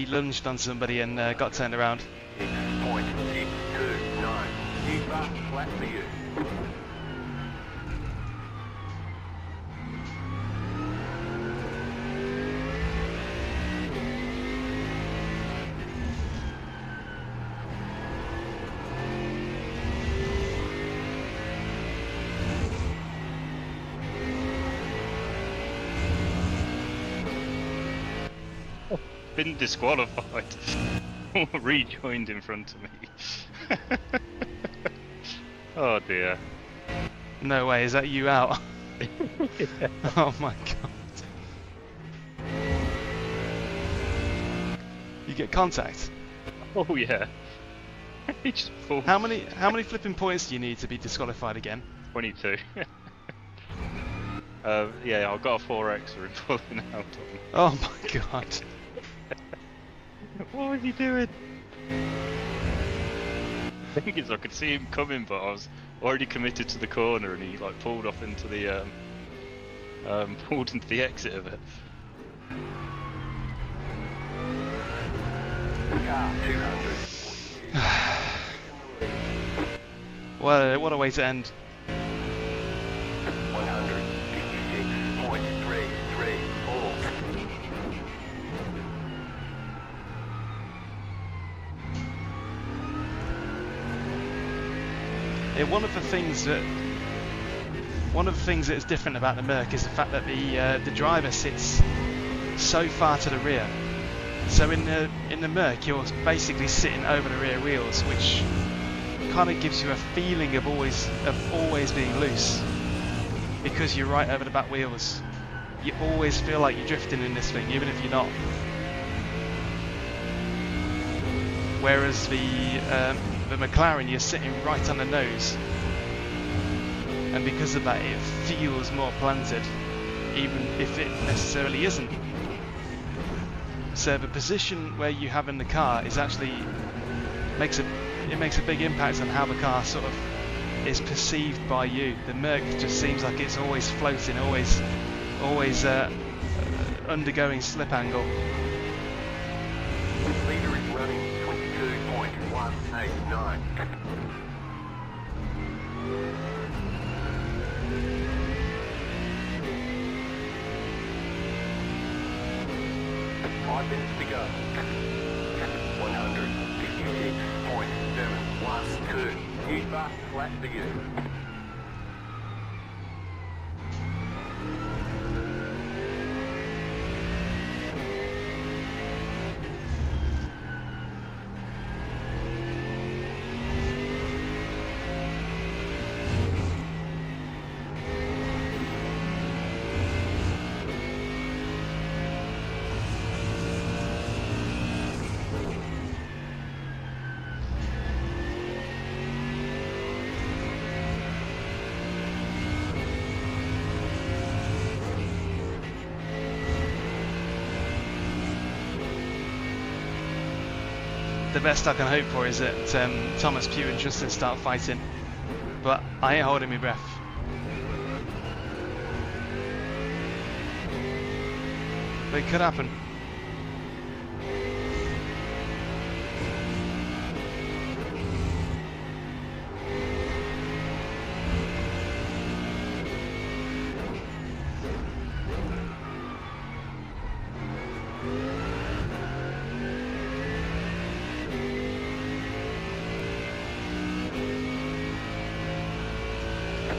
lunged on somebody and got turned around. 6.629. Fast flat for you. Been disqualified. Rejoined in front of me. Oh dear. No way, is that you out? Yeah. Oh my god. You get contact? Oh yeah. He just falls. How many flipping points do you need to be disqualified again? 22. Yeah, I've got a 4x for him pulling out on me. Oh my god. What was he doing? The thing is, I could see him coming, but I was already committed to the corner, and he like pulled off into the pulled into the exit of it. Car 200. Well, what a way to end. 156.34. One of the things that's different about the Merc is the fact that the driver sits so far to the rear. So in the Merc, you're basically sitting over the rear wheels, which kind of gives you a feeling of always being loose, because you're right over the back wheels. You always feel like you're drifting in this thing, even if you're not. Whereas the McLaren, you're sitting right on the nose, and because of that, it feels more planted, even if it necessarily isn't. So the position where you have in the car is actually makes a big impact on how the car sort of is perceived by you. The Merc just seems like it's always floating, always undergoing slip angle. Leader is running 22.189. Five minutes to go. 156.712. Yeehaw, flat for you. The best I can hope for is that Thomas Pugh and Justin start fighting, but I ain't holding my breath. But it could happen.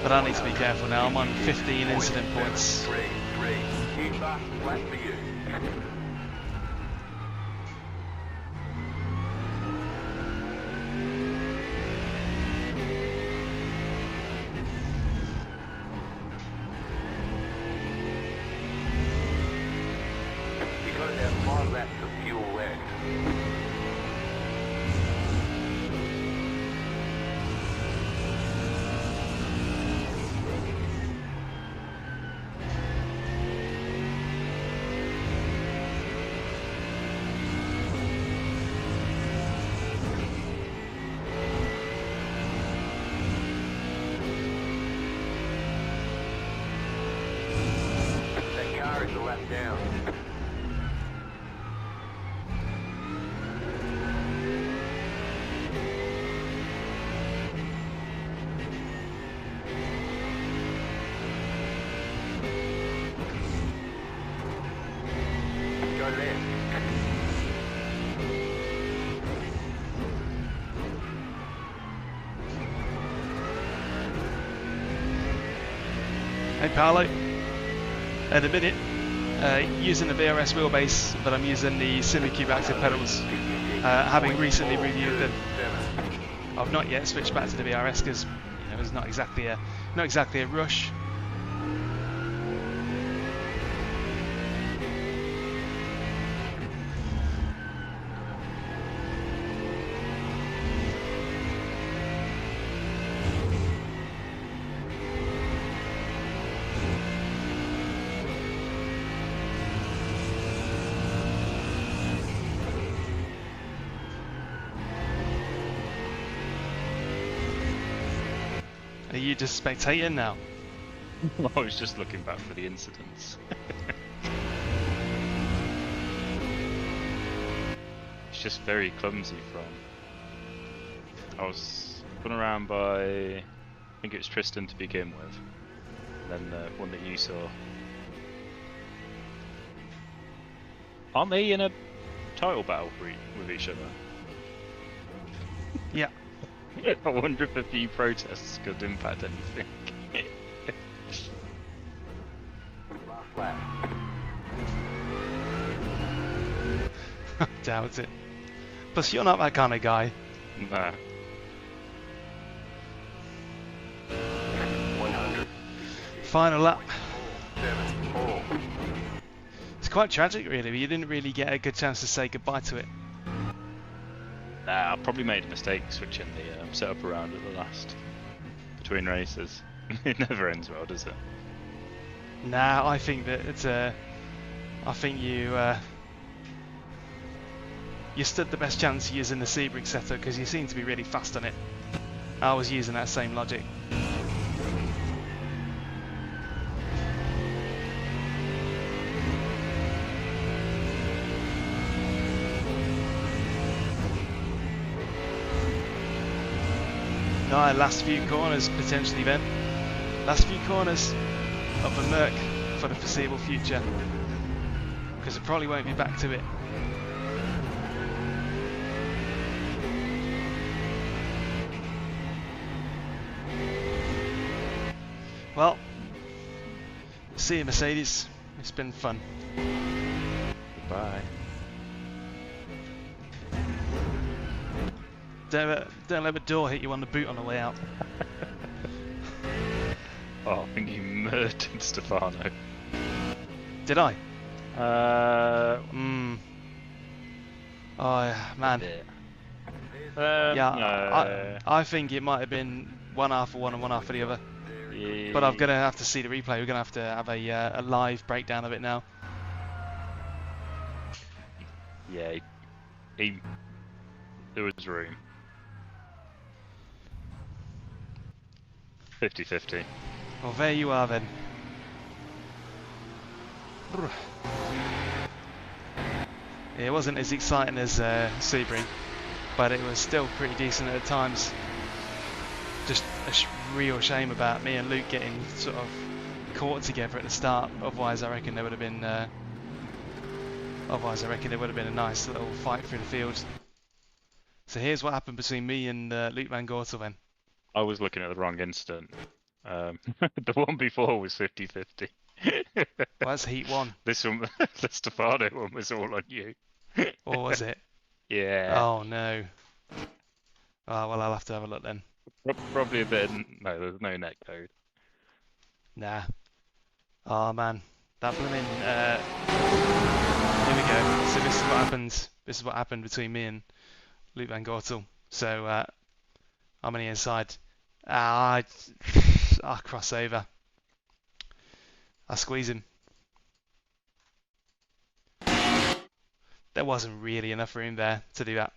But I need to be careful now. I'm on 15 incident points. Yeehaw, flat for you. You've got to have 5 laps of fuel left. That car is a lap down. Go left. Hey Paolo, at the minute using the VRS wheelbase, but I'm using the Simucube ActivePedals. Having recently reviewed them, I've not yet switched back to the VRS because it's not exactly a rush. Are you just spectating now? I was just looking back for the incidents. It's just very clumsy from... I was going around by... I think it was Tristan to begin with. And then the one that you saw. Aren't they in a title battle with each other? Yeah. I wonder if a few protests could impact anything. Last lap. Doubt it. Plus, you're not that kind of guy. Nah. 100. Final lap. 7, 4. It's quite tragic, really, but you didn't really get a good chance to say goodbye to it. Nah, I probably made a mistake switching the setup around at the last between races. It never ends well, does it? Nah, I think that it's I think you stood the best chance using the Sebring setup because you seem to be really fast on it. I was using that same logic. No, last few corners potentially then. Last few corners of the Merc for the foreseeable future. Because it probably won't be back to it. Well, see you, Mercedes. It's been fun. Goodbye. Don't let the door hit you on the boot on the way out. Oh, I think you murdered Stefano. Did I? Hmm. Oh, man. Yeah, No. I think it might have been one half for one and one half for the other. Yeah. But I'm going to have to see the replay. We're going to have a live breakdown of it now. Yeah, there was room. 50-50. Well, there you are then. It wasn't as exciting as Sebring, but it was still pretty decent at times. Just a real shame about me and Luke getting sort of caught together at the start. Otherwise, I reckon there would have been. Otherwise, I reckon there would have been a nice little fight through the field. So here's what happened between me and Luke Van Gortel then. I was looking at the wrong instant. The one before was 50-50. Well, that's heat one. This one, the Stefano one, was all on you. Or was it? Yeah. Oh no. Oh well, I'll have to have a look then. Probably a bit. No, there's no net code. Nah. Oh man, that blooming. Here we go. So this is what happens. This is what happened between me and Luke Van Gortel. So I'm on the inside. I cross over. I squeeze him. There wasn't really enough room there to do that.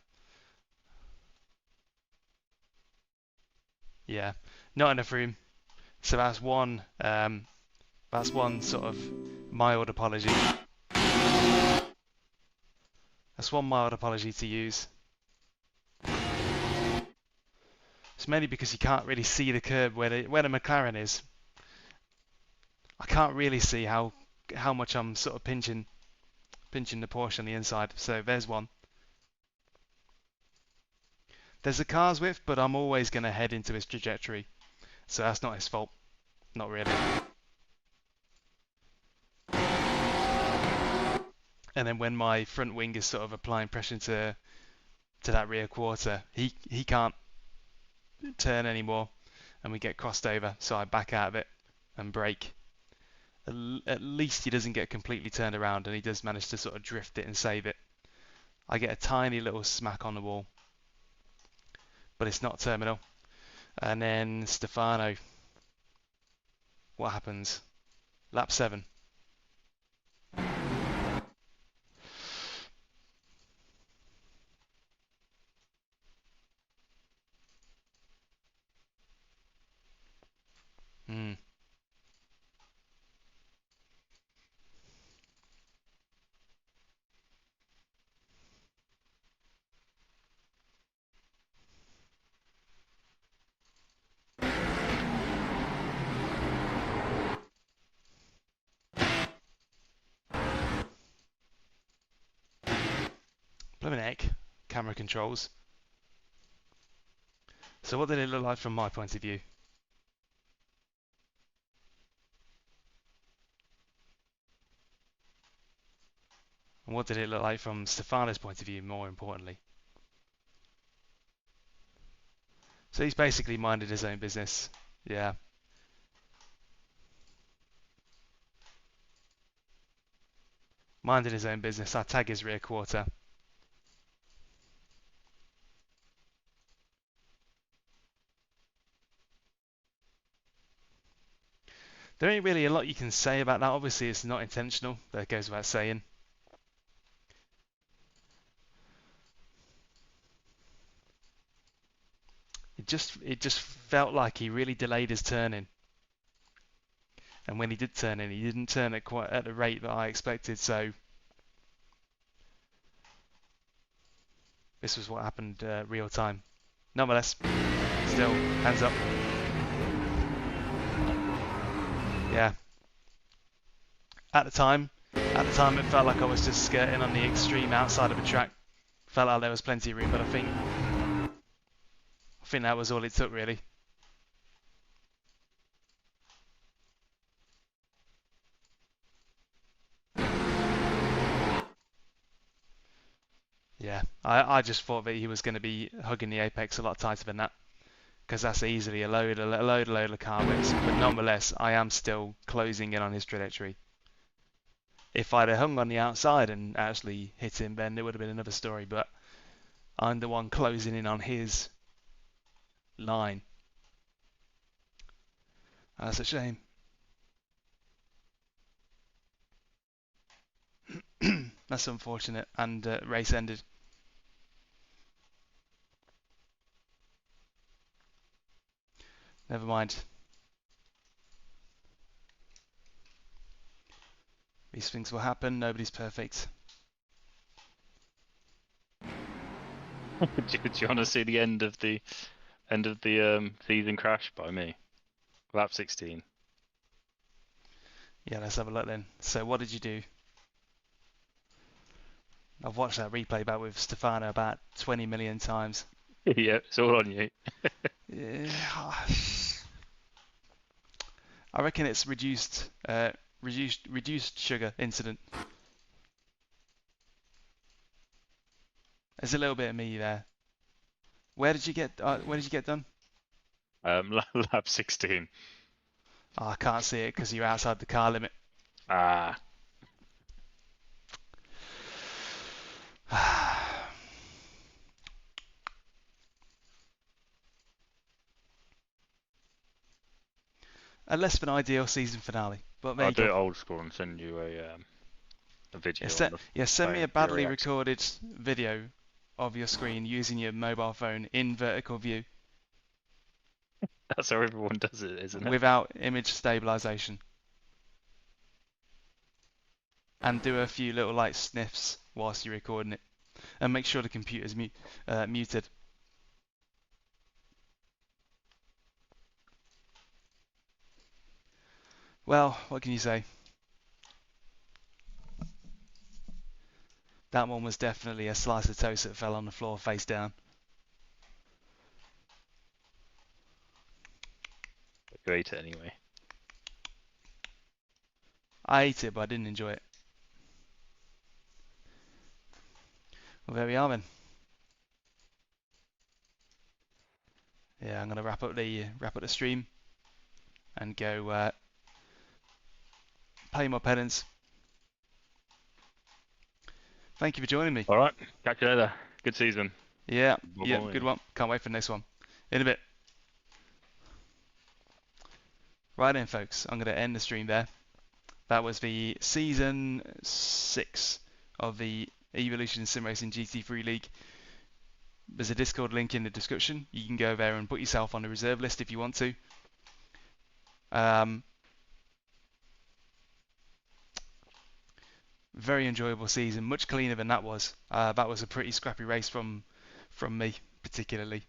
Yeah, not enough room. So that's one sort of mild apology. That's one mild apology to use. It's mainly because you can't really see the curb where the McLaren is. I can't really see how much I'm sort of pinching the Porsche on the inside. So there's one. There's the car's width, but I'm always going to head into his trajectory. So that's not his fault. Not really. And then when my front wing is sort of applying pressure to that rear quarter, he can't turn anymore, and we get crossed over. So I back out of it and brake. At least he doesn't get completely turned around, and he does manage to sort of drift it and save it. I get a tiny little smack on the wall, but it's not terminal. And then Stefano. What happens? Lap 7. Blooming heck, camera controls. So what did it look like from my point of view? And what did it look like from Stefano's point of view, more importantly? So he's basically minded his own business. Yeah. Minded his own business. I tag his rear quarter. There ain't really a lot you can say about that. Obviously, it's not intentional. That goes without saying. It just felt like he really delayed his turning. And when he did turn in, he didn't turn it quite at the rate that I expected. So this was what happened real time. Nonetheless, still hands up. Yeah. At the time, it felt like I was just skirting on the extreme outside of a track. Felt like there was plenty of room, but I think that was all it took, really. Yeah, I just thought that he was going to be hugging the apex a lot tighter than that, because that's easily a load of car whips. But nonetheless, I am still closing in on his trajectory. If I'd have hung on the outside and actually hit him, then it would have been another story. But I'm the one closing in on his line. That's a shame. That's unfortunate, and race ended. Never mind. These things will happen. Nobody's perfect. Do you want to see the end of the season crash by me? Lap 16. Yeah, let's have a look then. So what did you do? I've watched that replay back with Stefano about 20 million times. Yeah, it's all on you. Yeah. I reckon it's reduced sugar incident. There's a little bit of me there. Where did you get done? Lap 16. Oh, I can't see it because you're outside the car limit. Ah. A less than ideal season finale, but there I'll you do it go. old school and send you a video. Send me a your badly reaction. recorded video of your screen using your mobile phone in vertical view That's how everyone does it, isn't it? without image stabilization. And do a few little like sniffs whilst you're recording it. And make sure the computer's muted. Well, what can you say? That one was definitely a slice of toast that fell on the floor face down. You ate it anyway. I ate it, but I didn't enjoy it. Well, there we are then. Yeah, I'm gonna wrap up the stream and go pay my penance. Thank you for joining me. All right, catch you later. Good season. Yeah, Bye-bye. good one. Can't wait for the next one. In a bit. Right then, folks. I'm gonna end the stream there. That was the season 6 of the Evolution Sim Racing GT3 League. There's a Discord link in the description. You can go there and put yourself on the reserve list if you want to. Very enjoyable season, much cleaner than that was. That was a pretty scrappy race from me, particularly.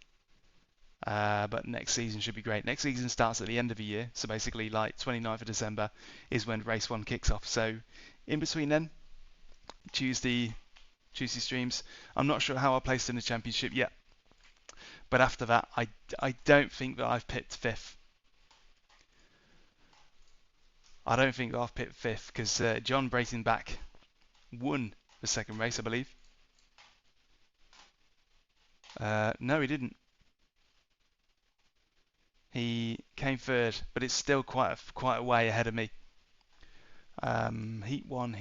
But next season should be great. Next season starts at the end of the year, so basically like 29th of December is when race 1 kicks off. So in between then, Tuesday Juicy streams. I'm not sure how I placed in the championship yet, but after that, I don't think that I've picked fifth. I don't think that I've picked fifth because John Breitenbach won the second race, I believe. No, he didn't. He came third, but it's still quite a way ahead of me. Heat one.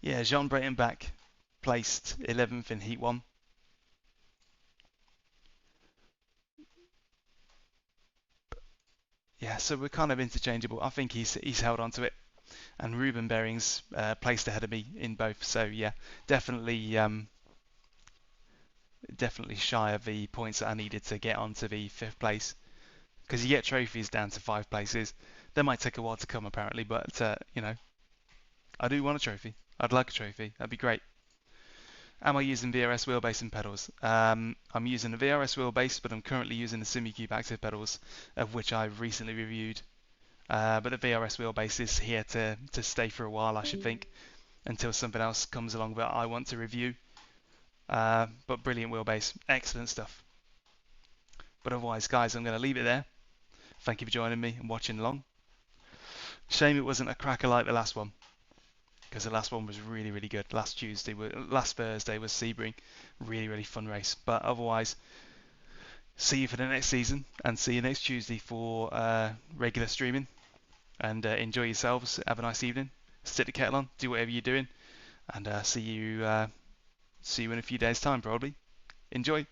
Yeah, Jean Breitenbach placed 11th in Heat 1. Yeah, so we're kind of interchangeable. I think he's held on to it, and Ruben Bering's placed ahead of me in both. So yeah, definitely shy of the points that I needed to get onto the 5th place. Because you get trophies down to 5 places. They might take a while to come apparently, but you know, I do want a trophy. I'd like a trophy. That'd be great. Am I using VRS wheelbase and pedals? I'm using a VRS wheelbase, but I'm currently using the Simucube ActivePedals, of which I've recently reviewed. But the VRS wheelbase is here to stay for a while, I should think, until something else comes along that I want to review. But brilliant wheelbase, excellent stuff. But otherwise, guys, I'm going to leave it there. Thank you for joining me and watching along. Shame it wasn't a cracker like the last one, because the last one was really, really good. Last Thursday was Sebring, really fun race. But otherwise, see you for the next season, and see you next Tuesday for regular streaming. And enjoy yourselves. Have a nice evening. Stick the kettle on. Do whatever you're doing, and see you in a few days' time, probably. Enjoy.